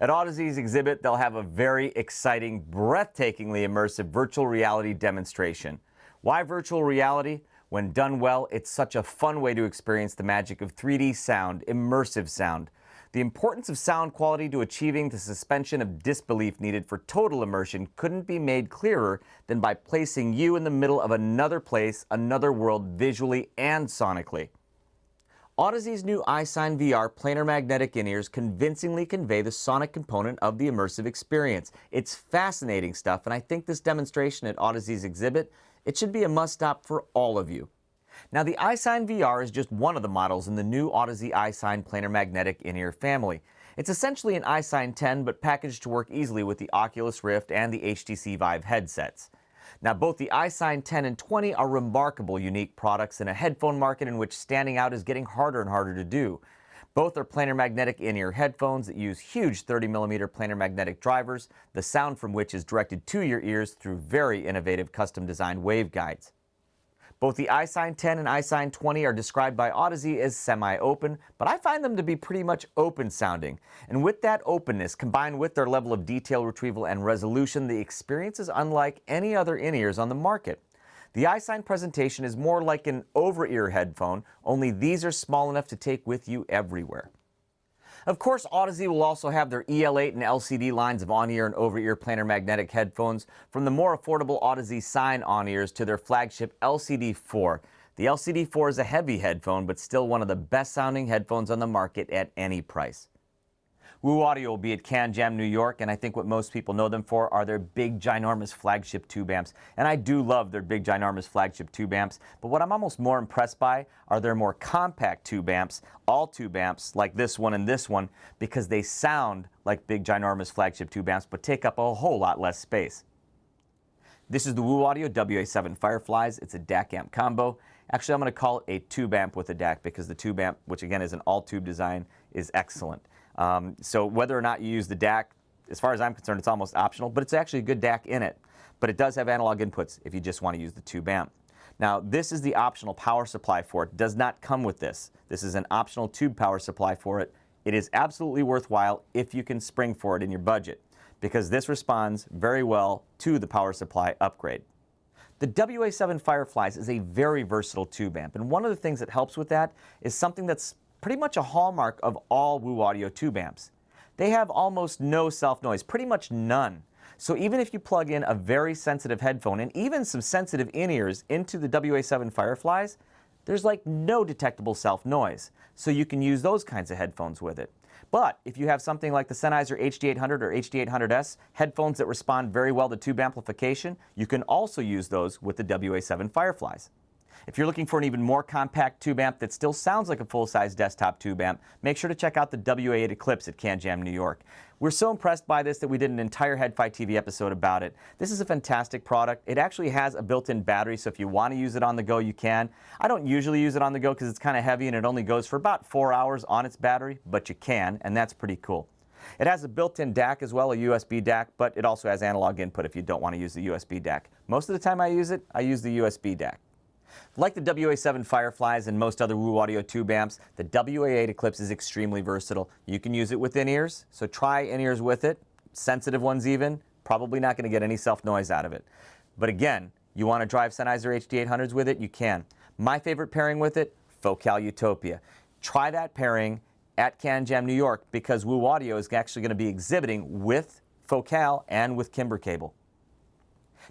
At Audeze's exhibit, they'll have a very exciting, breathtakingly immersive virtual reality demonstration. Why virtual reality? When done well, it's such a fun way to experience the magic of 3D sound, immersive sound. The importance of sound quality to achieving the suspension of disbelief needed for total immersion couldn't be made clearer than by placing you in the middle of another place, another world, visually and sonically. Audeze's new iSign VR planar magnetic in-ears convincingly convey the sonic component of the immersive experience. It's fascinating stuff, and I think this demonstration at Audeze's exhibit, it should be a must-stop for all of you. Now, the iSign VR is just one of the models in the new Audeze iSign planar magnetic in-ear family. It's essentially an iSign 10, but packaged to work easily with the Oculus Rift and the HTC Vive headsets. Now, both the iSign 10 and 20 are remarkable, unique products in a headphone market in which standing out is getting harder and harder to do. Both are planar magnetic in-ear headphones that use huge 30mm planar magnetic drivers, the sound from which is directed to your ears through very innovative custom-designed waveguides. Both the iSign 10 and iSign 20 are described by Audeze as semi-open, but I find them to be pretty much open-sounding. And with that openness, combined with their level of detail retrieval and resolution, the experience is unlike any other in-ears on the market. The iSign presentation is more like an over-ear headphone, only these are small enough to take with you everywhere. Of course, Audeze will also have their EL8 and LCD lines of on-ear and over-ear planar magnetic headphones, from the more affordable Audeze Sign on-ears to their flagship LCD4. The LCD4 is a heavy headphone, but still one of the best-sounding headphones on the market at any price. Woo Audio will be at CanJam New York, and I think what most people know them for are their big, ginormous flagship tube amps. And I do love their big, ginormous flagship tube amps, but what I'm almost more impressed by are their more compact tube amps, all tube amps like this one and this one, because they sound like big, ginormous flagship tube amps, but take up a whole lot less space. This is the Woo Audio WA7 Fireflies. It's a DAC amp combo. Actually, I'm going to call it a tube amp with a DAC because the tube amp, which again is an all-tube design, is excellent. So whether or not you use the DAC, as far as I'm concerned, it's almost optional, but it's actually a good DAC in it. But it does have analog inputs if you just want to use the tube amp. Now, this is the optional power supply for it. It does not come with this. This is an optional tube power supply for it. It is absolutely worthwhile if you can spring for it in your budget, because this responds very well to the power supply upgrade. The WA7 Fireflies is a very versatile tube amp, and one of the things that helps with that is something that's pretty much a hallmark of all Woo Audio tube amps. They have almost no self-noise, pretty much none. So even if you plug in a very sensitive headphone and even some sensitive in-ears into the WA7 Fireflies, there's like no detectable self-noise. So you can use those kinds of headphones with it. But if you have something like the Sennheiser HD800 or HD800S, headphones that respond very well to tube amplification, you can also use those with the WA7 Fireflies. If you're looking for an even more compact tube amp that still sounds like a full-size desktop tube amp, make sure to check out the WA8 Eclipse at CanJam New York. We're so impressed by this that we did an entire HiFi TV episode about it. This is a fantastic product. It actually has a built-in battery, so if you want to use it on the go, you can. I don't usually use it on the go because it's kind of heavy and it only goes for about 4 hours on its battery, but you can, and that's pretty cool. It has a built-in DAC as well, a USB DAC, but it also has analog input if you don't want to use the USB DAC. Most of the time I use the USB DAC. Like the WA7 Fireflies and most other Woo Audio tube amps, the WA8 Eclipse is extremely versatile. You can use it with in-ears, so try in-ears with it, sensitive ones even, probably not going to get any self-noise out of it. But again, you want to drive Sennheiser HD800s with it, you can. My favorite pairing with it, Focal Utopia. Try that pairing at CanJam New York because Woo Audio is actually going to be exhibiting with Focal and with Kimber Kable.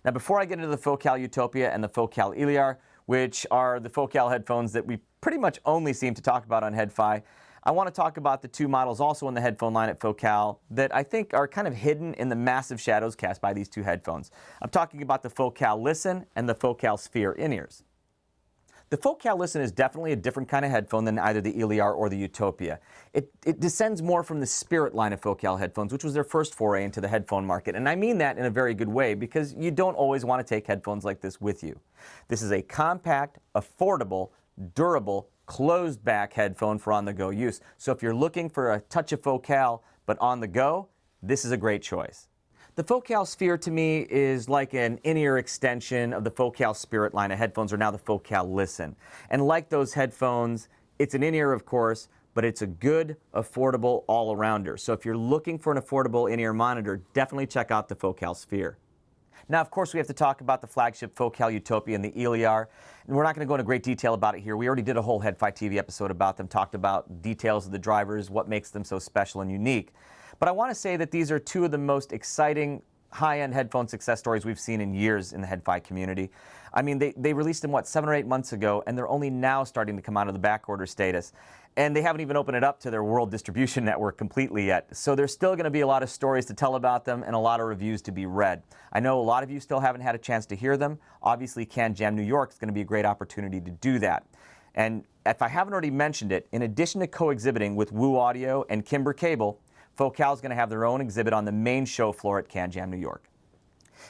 Now before I get into the Focal Utopia and the Focal Iliar, which are the Focal headphones that we pretty much only seem to talk about on HeadFi. I want to talk about the two models also in the headphone line at Focal that I think are kind of hidden in the massive shadows cast by these two headphones. I'm talking about the Focal Listen and the Focal Sphere in-ears. The Focal Listen is definitely a different kind of headphone than either the Elear or the Utopia. It descends more from the Spirit line of Focal headphones, which was their first foray into the headphone market. And I mean that in a very good way, because you don't always want to take headphones like this with you. This is a compact, affordable, durable, closed-back headphone for on-the-go use. So if you're looking for a touch of Focal, but on the go, this is a great choice. The Focal Sphere to me is like an in-ear extension of the Focal Spirit line of headphones, or now the Focal Listen. And like those headphones, it's an in-ear, of course, but it's a good, affordable all-arounder. So if you're looking for an affordable in-ear monitor, definitely check out the Focal Sphere. Now, of course, we have to talk about the flagship Focal Utopia and the Elear. And we're not going to go into great detail about it here. We already did a whole HeadFi TV episode about them, talked about details of the drivers, what makes them so special and unique. But I want to say that these are two of the most exciting high-end headphone success stories we've seen in years in the HeadFi community. I mean, they released them, 7 or 8 months ago, and they're only now starting to come out of the backorder status. And they haven't even opened it up to their world distribution network completely yet. So there's still going to be a lot of stories to tell about them and a lot of reviews to be read. I know a lot of you still haven't had a chance to hear them. Obviously, CanJam New York is going to be a great opportunity to do that. And if I haven't already mentioned it, in addition to co-exhibiting with Woo Audio and Kimber Kable, Focal is going to have their own exhibit on the main show floor at CanJam New York.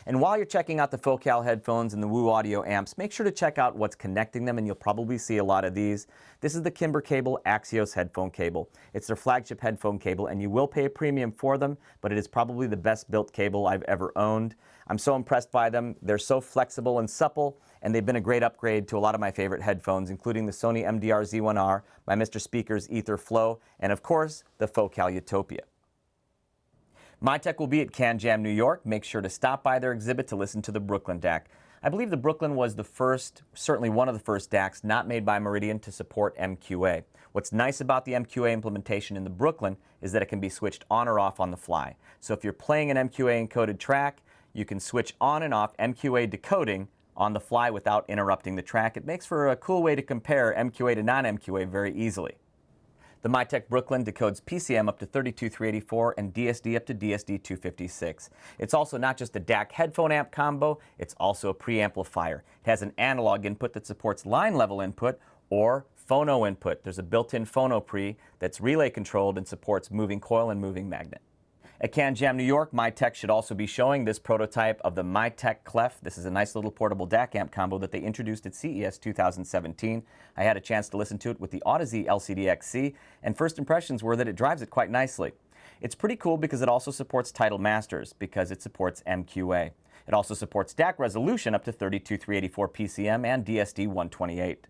And while you're checking out the Focal headphones and the Woo Audio amps, make sure to check out what's connecting them, and you'll probably see a lot of these. This is the Kimber Kable Axios headphone cable. It's their flagship headphone cable, and you will pay a premium for them, but it is probably the best built cable I've ever owned. I'm so impressed by them. They're so flexible and supple, and they've been a great upgrade to a lot of my favorite headphones, including the Sony MDR Z1R, my MrSpeakers Ether Flow, and of course, the Focal Utopia. Mytek will be at CanJam New York. Make sure to stop by their exhibit to listen to the Brooklyn DAC. I believe the Brooklyn was the first, certainly one of the first DACs not made by Meridian to support MQA. What's nice about the MQA implementation in the Brooklyn is that it can be switched on or off on the fly. So if you're playing an MQA encoded track, you can switch on and off MQA decoding on the fly without interrupting the track. It makes for a cool way to compare MQA to non-MQA very easily. The Mytek Brooklyn decodes PCM up to 32384 and DSD up to DSD 256. It's also not just a DAC headphone amp combo, it's also a preamplifier. It has an analog input that supports line level input or phono input. There's a built-in phono pre that's relay controlled and supports moving coil and moving magnet. At CanJam New York, Mytek should also be showing this prototype of the Mytek Clef. This is a nice little portable DAC amp combo that they introduced at CES 2017. I had a chance to listen to it with the Audeze LCD-XC, and first impressions were that it drives it quite nicely. It's pretty cool because it also supports Tidal Masters, because it supports MQA. It also supports DAC resolution up to 32384 PCM and DSD 128.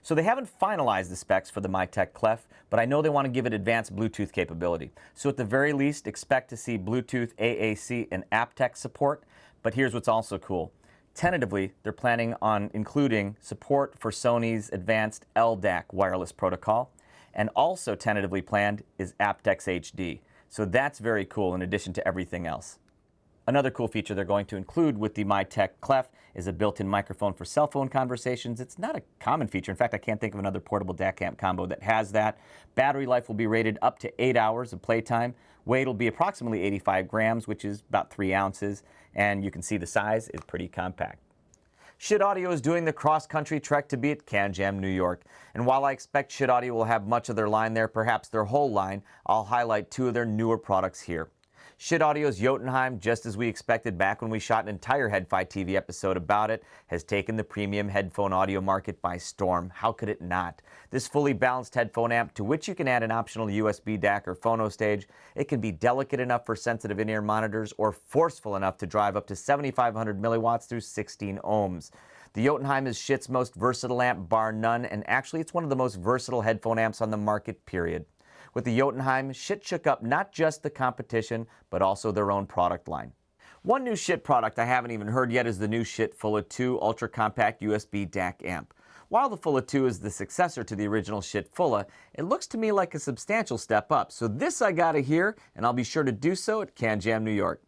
So they haven't finalized the specs for the Mytek Clef, but I know they want to give it advanced Bluetooth capability. So at the very least, expect to see Bluetooth, AAC, and aptX support. But here's what's also cool. Tentatively, they're planning on including support for Sony's advanced LDAC wireless protocol, and also tentatively planned is aptX HD. So that's very cool in addition to everything else. Another cool feature they're going to include with the Mytek Clef is a built-in microphone for cell phone conversations. It's not a common feature. In fact, I can't think of another portable DAC amp combo that has that. Battery life will be rated up to 8 hours of playtime. Weight will be approximately 85 grams, which is about 3 ounces. And you can see the size is pretty compact. Schiit Audio is doing the cross-country trek to be at CanJam New York. And while I expect Schiit Audio will have much of their line there, perhaps their whole line, I'll highlight 2 of their newer products here. Schiit Audio's Jotunheim, just as we expected back when we shot an entire HeadFi TV episode about it, has taken the premium headphone audio market by storm. How could it not? This fully balanced headphone amp, to which you can add an optional USB DAC or phono stage, it can be delicate enough for sensitive in-ear monitors or forceful enough to drive up to 7,500 milliwatts through 16 ohms. The Jotunheim is Schiit's most versatile amp, bar none, and actually it's one of the most versatile headphone amps on the market, period. With the Jotunheim, Schiit shook up not just the competition, but also their own product line. One new Schiit product I haven't even heard yet is the new Schiit FiiO 2 Ultra Compact USB DAC amp. While the FiiO 2 is the successor to the original Schiit FiiO, it looks to me like a substantial step up. So this I gotta hear, and I'll be sure to do so at CanJam New York.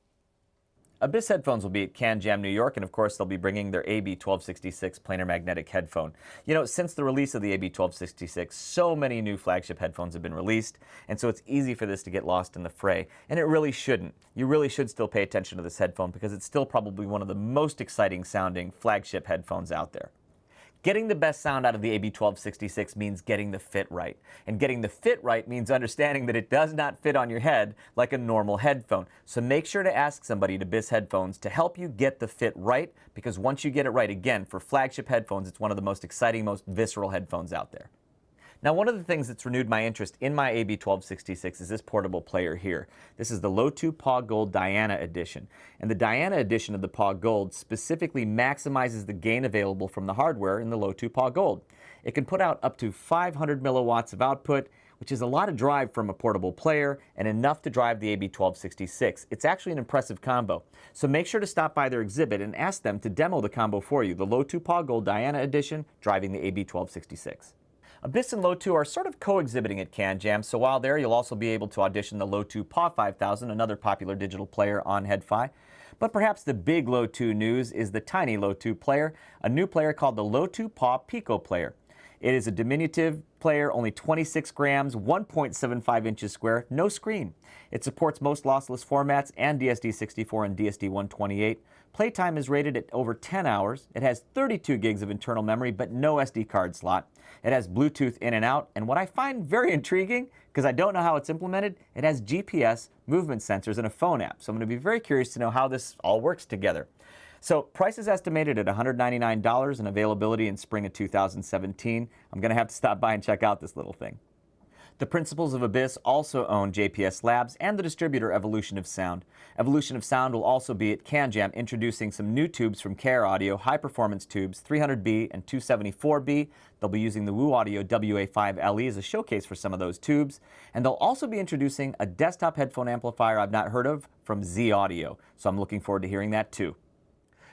Abyss headphones will be at CanJam New York, and of course they'll be bringing their AB1266 planar magnetic headphone. You know, since the release of the AB1266, so many new flagship headphones have been released, and so it's easy for this to get lost in the fray, and it really shouldn't. You really should still pay attention to this headphone because it's still probably one of the most exciting sounding flagship headphones out there. Getting the best sound out of the AB1266 means getting the fit right. And getting the fit right means understanding that it does not fit on your head like a normal headphone. So make sure to ask somebody at Abyss Headphones to help you get the fit right, because once you get it right, again, for flagship headphones, it's one of the most exciting, most visceral headphones out there. Now, one of the things that's renewed my interest in my AB1266 is this portable player here. This is the Lotoo Paw Gold Diana Edition. And the Diana Edition of the Paw Gold specifically maximizes the gain available from the hardware in the Lotoo Paw Gold. It can put out up to 500 milliwatts of output, which is a lot of drive from a portable player and enough to drive the AB1266. It's actually an impressive combo. So make sure to stop by their exhibit and ask them to demo the combo for you, the Lotoo Paw Gold Diana Edition driving the AB1266. Abyss and Lotoo are sort of co-exhibiting at CanJam, so while there you'll also be able to audition the Lotoo Paw 5000, another popular digital player on HiFi. But perhaps the big Lotoo news is the tiny Lotoo player, a new player called the Lotoo Paw Pico player. It is a diminutive player, only 26 grams, 1.75 inches square, no screen. It supports most lossless formats and DSD64 and DSD128. Playtime is rated at over 10 hours. It has 32 gigs of internal memory, but no SD card slot. It has Bluetooth in and out, and what I find very intriguing, because I don't know how it's implemented, it has GPS, movement sensors, and a phone app. So I'm going to be very curious to know how this all works together. So price is estimated at $199 and availability in spring of 2017. I'm going to have to stop by and check out this little thing. The principals of Abyss also own JPS Labs and the distributor Evolution of Sound. Evolution of Sound will also be at CanJam introducing some new tubes from Care Audio, high-performance tubes, 300B and 274B. They'll be using the Woo Audio WA5LE as a showcase for some of those tubes. And they'll also be introducing a desktop headphone amplifier I've not heard of from Z Audio. So I'm looking forward to hearing that too.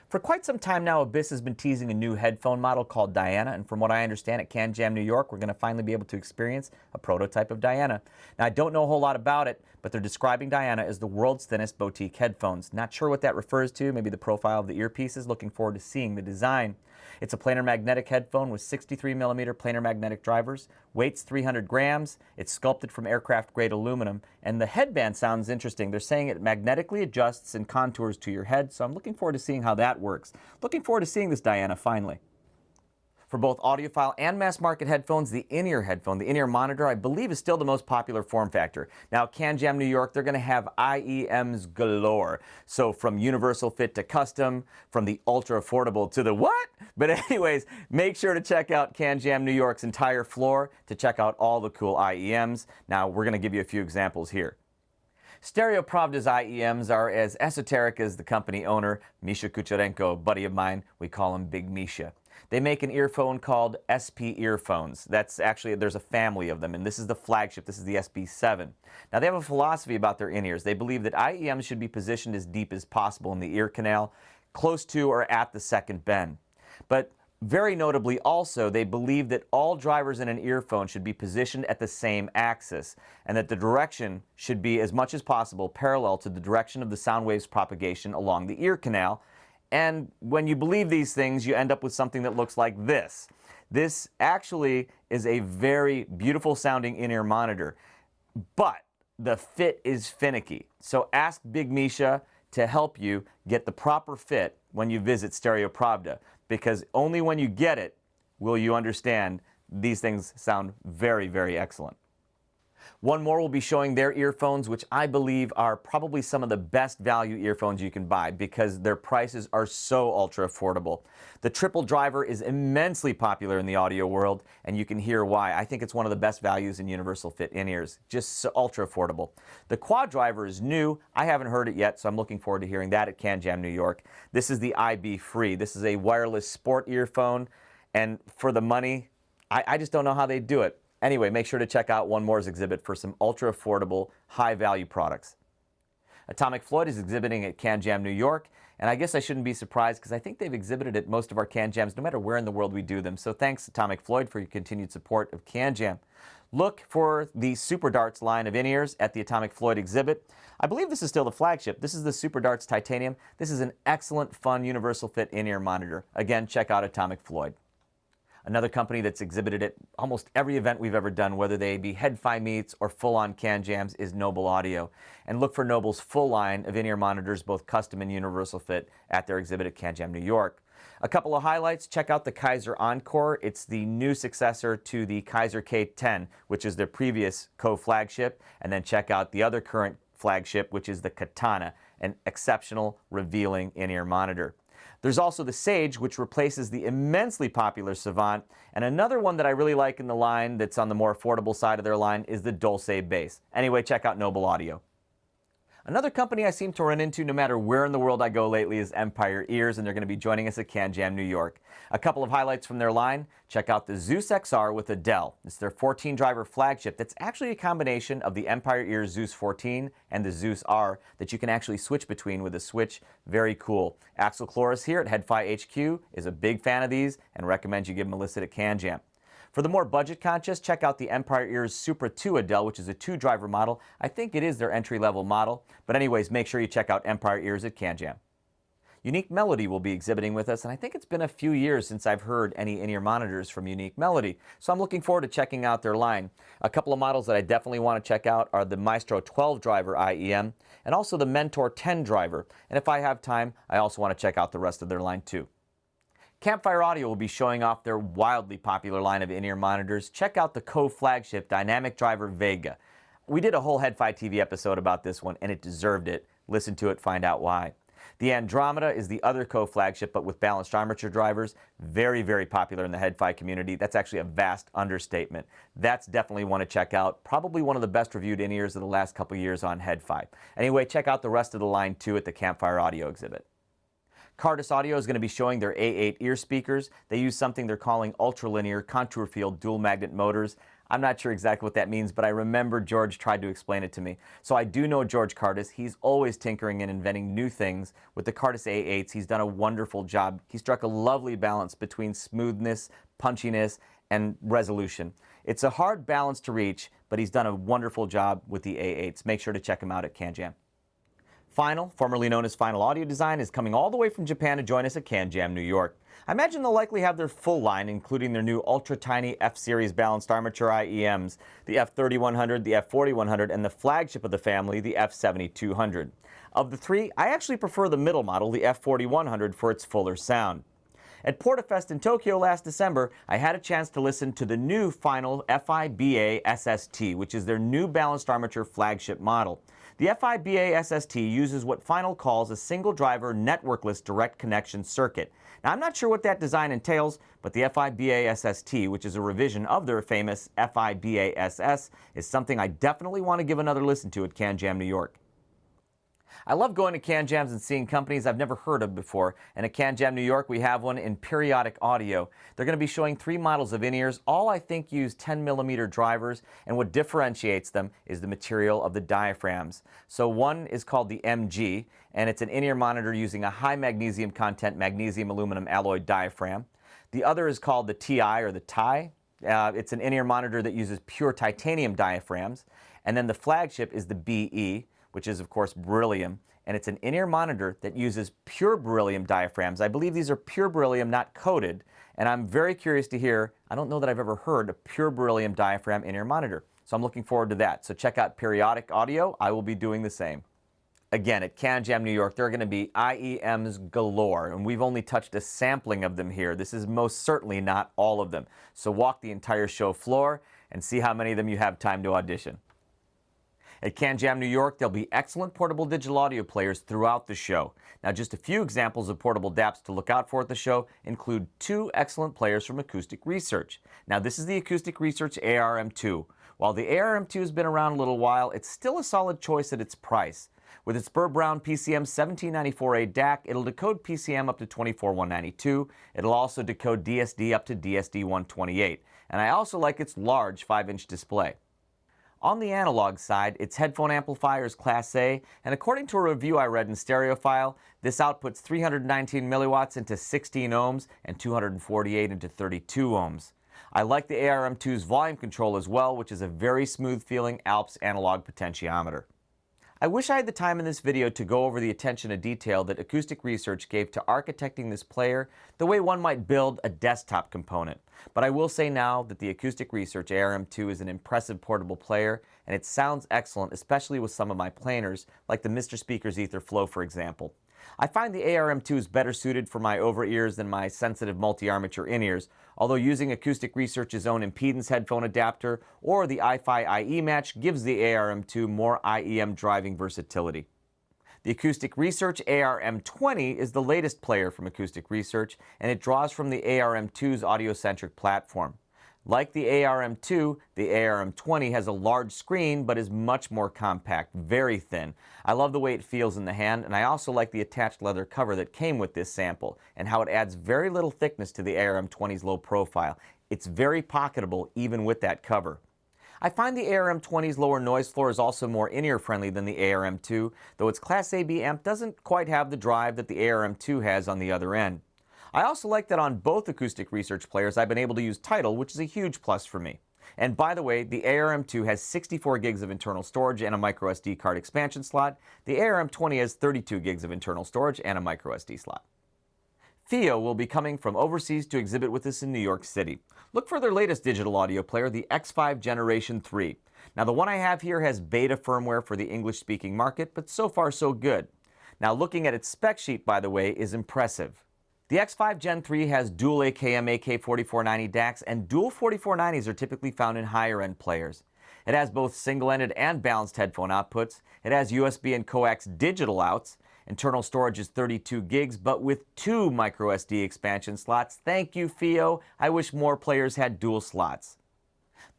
For quite some time now, Abyss has been teasing a new headphone model called Diana, and from what I understand at CanJam New York, we're going to finally be able to experience a prototype of Diana. Now, I don't know a whole lot about it, but they're describing Diana as the world's thinnest boutique headphones. Not sure what that refers to, maybe the profile of the earpieces. Looking forward to seeing the design. It's a planar magnetic headphone with 63mm planar magnetic drivers. Weight's 300 grams. It's sculpted from aircraft-grade aluminum. And the headband sounds interesting. They're saying it magnetically adjusts and contours to your head, so I'm looking forward to seeing how that works. Looking forward to seeing this Diana finally. For both audiophile and mass market headphones, the in-ear headphone, the in-ear monitor, I believe is still the most popular form factor. Now, CanJam New York, they're going to have IEMs galore. So from universal fit to custom, from the ultra affordable to the what? But anyways, make sure to check out CanJam New York's entire floor to check out all the cool IEMs. Now, we're going to give you a few examples here. StereoPravda's IEMs are as esoteric as the company owner, Misha Kucharenko, a buddy of mine. We call him Big Misha. They make an earphone called SP earphones. That's actually, there's a family of them, and this is the flagship. This is the SP7. Now, they have a philosophy about their in-ears. They believe that IEMs should be positioned as deep as possible in the ear canal, close to or at the second bend. But very notably also, they believe that all drivers in an earphone should be positioned at the same axis, and that the direction should be as much as possible parallel to the direction of the sound wave's propagation along the ear canal. And when you believe these things, you end up with something that looks like this. This actually is a very beautiful sounding in-ear monitor, but the fit is finicky. So ask Big Misha to help you get the proper fit when you visit StereoPravda, because only when you get it will you understand these things sound very, very excellent. One more will be showing their earphones, which I believe are probably some of the best value earphones you can buy because their prices are so ultra affordable. The triple driver is immensely popular in the audio world, and you can hear why. I think it's one of the best values in universal fit in-ears, just so ultra affordable. The quad driver is new. I haven't heard it yet, so I'm looking forward to hearing that at CanJam New York. This is the IB Free. This is a wireless sport earphone, and for the money, I just don't know how they do it. Anyway, make sure to check out One More's exhibit for some ultra-affordable, high-value products. Atomic Floyd is exhibiting at CanJam New York, and I guess I shouldn't be surprised because I think they've exhibited at most of our CanJams no matter where in the world we do them. So thanks, Atomic Floyd, for your continued support of CanJam. Look for the Super Darts line of in-ears at the Atomic Floyd exhibit. I believe this is still the flagship. This is the Super Darts Titanium. This is an excellent, fun, universal fit in-ear monitor. Again, check out Atomic Floyd. Another company that's exhibited at almost every event we've ever done, whether they be HiFi meets or full-on CanJams, is Noble Audio. And look for Noble's full line of in-ear monitors, both custom and universal fit, at their exhibit at CanJam New York. A couple of highlights, check out the Kaiser Encore. It's the new successor to the Kaiser K10, which is their previous co-flagship. And then check out the other current flagship, which is the Katana, an exceptional, revealing in-ear monitor. There's also the Sage, which replaces the immensely popular Savant. And another one that I really like in the line that's on the more affordable side of their line is the Dulce Bass. Anyway, check out Noble Audio. Another company I seem to run into no matter where in the world I go lately is Empire Ears, and they're going to be joining us at CanJam New York. A couple of highlights from their line. Check out the Zeus XR with Adele. It's their 14-driver flagship that's actually a combination of the Empire Ears Zeus 14 and the Zeus R that you can actually switch between with a switch. Very cool. Axel Cloris here at HiFi HQ is a big fan of these and recommends you give them a listen at CanJam. For the more budget-conscious, check out the Empire Ears Supra 2 Adele, which is a 2-driver model. I think it is their entry-level model. But anyways, make sure you check out Empire Ears at CanJam. Unique Melody will be exhibiting with us, and I think it's been a few years since I've heard any in-ear monitors from Unique Melody. So I'm looking forward to checking out their line. A couple of models that I definitely want to check out are the Maestro 12-driver IEM and also the Mentor 10-driver. And if I have time, I also want to check out the rest of their line too. Campfire Audio will be showing off their wildly popular line of in-ear monitors. Check out the co-flagship Dynamic Driver Vega. We did a whole HiFi TV episode about this one, and it deserved it. Listen to it, find out why. The Andromeda is the other co-flagship, but with balanced armature drivers. Very, very popular in the HiFi community. That's actually a vast understatement. That's definitely one to check out. Probably one of the best reviewed in-ears of the last couple years on HiFi. Anyway, check out the rest of the line too at the Campfire Audio exhibit. Cardas Audio is going to be showing their A8 ear speakers. They use something they're calling ultralinear contour field dual magnet motors. I'm not sure exactly what that means, but I remember George tried to explain it to me. So I do know George Cardas. He's always tinkering and inventing new things. With the Cardas A8s, he's done a wonderful job. He struck a lovely balance between smoothness, punchiness, and resolution. It's a hard balance to reach, but he's done a wonderful job with the A8s. Make sure to check him out at CanJam. Final, formerly known as Final Audio Design, is coming all the way from Japan to join us at CanJam New York. I imagine they'll likely have their full line, including their new ultra-tiny F-Series balanced armature IEMs, the F3100, the F4100, and the flagship of the family, the F7200. Of the three, I actually prefer the middle model, the F4100, for its fuller sound. At Portafest in Tokyo last December, I had a chance to listen to the new Final FiBA SST, which is their new balanced armature flagship model. The FiBA SST uses what Final calls a single-driver networkless direct connection circuit. Now, I'm not sure what that design entails, but the FiBA SST, which is a revision of their famous FiBA SS, is something I definitely want to give another listen to at CanJam New York. I love going to CanJams and seeing companies I've never heard of before, and at CanJam New York we have one in Periodic Audio. They're going to be showing 3 models of in-ears. All I think use 10mm drivers, and what differentiates them is the material of the diaphragms. So one is called the MG, and it's an in-ear monitor using a high magnesium content magnesium aluminum alloy diaphragm. The other is called the TI or the TI. It's an in-ear monitor that uses pure titanium diaphragms. And then the flagship is the BE, which is, of course, beryllium, and it's an in-ear monitor that uses pure beryllium diaphragms. I believe these are pure beryllium, not coated, and I'm very curious to hear, I don't know that I've ever heard a pure beryllium diaphragm in-ear monitor, so I'm looking forward to that. So check out Periodic Audio. I will be doing the same. Again, at CanJam New York, there are going to be IEMs galore, and we've only touched a sampling of them here. This is most certainly not all of them. So walk the entire show floor and see how many of them you have time to audition. At CanJam New York, there'll be excellent portable digital audio players throughout the show. Now, just a few examples of portable DAPs to look out for at the show include 2 excellent players from Acoustic Research. Now, this is the Acoustic Research ARM2. While the ARM2 has been around a little while, it's still a solid choice at its price. With its Burr Brown PCM 1794A DAC, it'll decode PCM up to 24192. It'll also decode DSD up to DSD 128. And I also like its large 5-inch display. On the analog side, its headphone amplifier is Class A, and according to a review I read in Stereophile, this outputs 319 milliwatts into 16 ohms and 248 into 32 ohms. I like the ARM2's volume control as well, which is a very smooth feeling Alps analog potentiometer. I wish I had the time in this video to go over the attention to detail that Acoustic Research gave to architecting this player the way one might build a desktop component. But I will say now that the Acoustic Research ARM2 is an impressive portable player, and it sounds excellent, especially with some of my planers, like the MrSpeakers Ether Flow, for example. I find the ARM2 is better suited for my over-ears than my sensitive multi-armature in-ears, although using Acoustic Research's own impedance headphone adapter or the iFi IE match gives the ARM2 more IEM driving versatility. The Acoustic Research ARM20 is the latest player from Acoustic Research, and it draws from the ARM2's audiocentric platform. Like the ARM2, the ARM20 has a large screen but is much more compact, very thin. I love the way it feels in the hand, and I also like the attached leather cover that came with this sample and how it adds very little thickness to the ARM20's low profile. It's very pocketable even with that cover. I find the ARM20's lower noise floor is also more in-ear friendly than the ARM2, though its Class AB amp doesn't quite have the drive that the ARM2 has on the other end. I also like that on both Acoustic Research players I've been able to use Tidal, which is a huge plus for me. And by the way, the ARM2 has 64 gigs of internal storage and a microSD card expansion slot. The ARM20 has 32 gigs of internal storage and a microSD slot. FiiO will be coming from overseas to exhibit with us in New York City. Look for their latest digital audio player, the X5 Generation 3. Now the one I have here has beta firmware for the English-speaking market, but so far so good. Now looking at its spec sheet, by the way, is impressive. The X5 Gen 3 has dual AKM AK4490 DACs, and dual 4490s are typically found in higher-end players. It has both single-ended and balanced headphone outputs. It has USB and coax digital outs. Internal storage is 32 gigs, but with 2 microSD expansion slots. Thank you, FiiO. I wish more players had dual slots.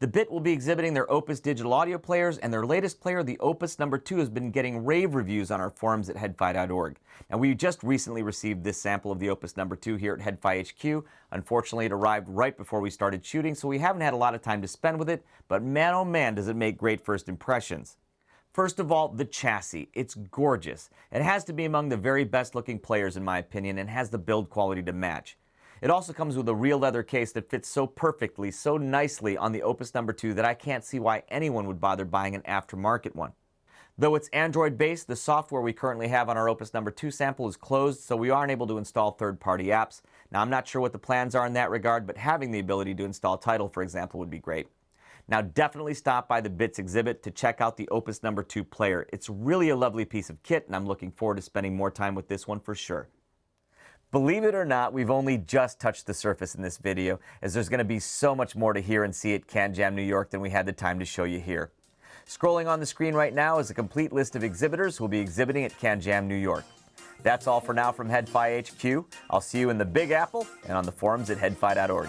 TheBIT will be exhibiting their Opus digital audio players, and their latest player, the Opus No. 2, has been getting rave reviews on our forums at HeadFi.org. And we just recently received this sample of the Opus No. 2 here at HeadFi HQ. Unfortunately, it arrived right before we started shooting, so we haven't had a lot of time to spend with it, but man oh man does it make great first impressions. First of all, the chassis. It's gorgeous. It has to be among the very best looking players in my opinion, and has the build quality to match. It also comes with a real leather case that fits so perfectly, so nicely on the Opus No. 2 that I can't see why anyone would bother buying an aftermarket one. Though it's Android-based, the software we currently have on our Opus No. 2 sample is closed, so we aren't able to install third-party apps. Now, I'm not sure what the plans are in that regard, but having the ability to install Tidal, for example, would be great. Now, definitely stop by the BIT's exhibit to check out the Opus No. 2 player. It's really a lovely piece of kit, and I'm looking forward to spending more time with this one for sure. Believe it or not, we've only just touched the surface in this video, as there's going to be so much more to hear and see at CanJam New York than we had the time to show you here. Scrolling on the screen right now is a complete list of exhibitors who will be exhibiting at CanJam New York. That's all for now from HeadFi HQ. I'll see you in the Big Apple and on the forums at HeadFi.org.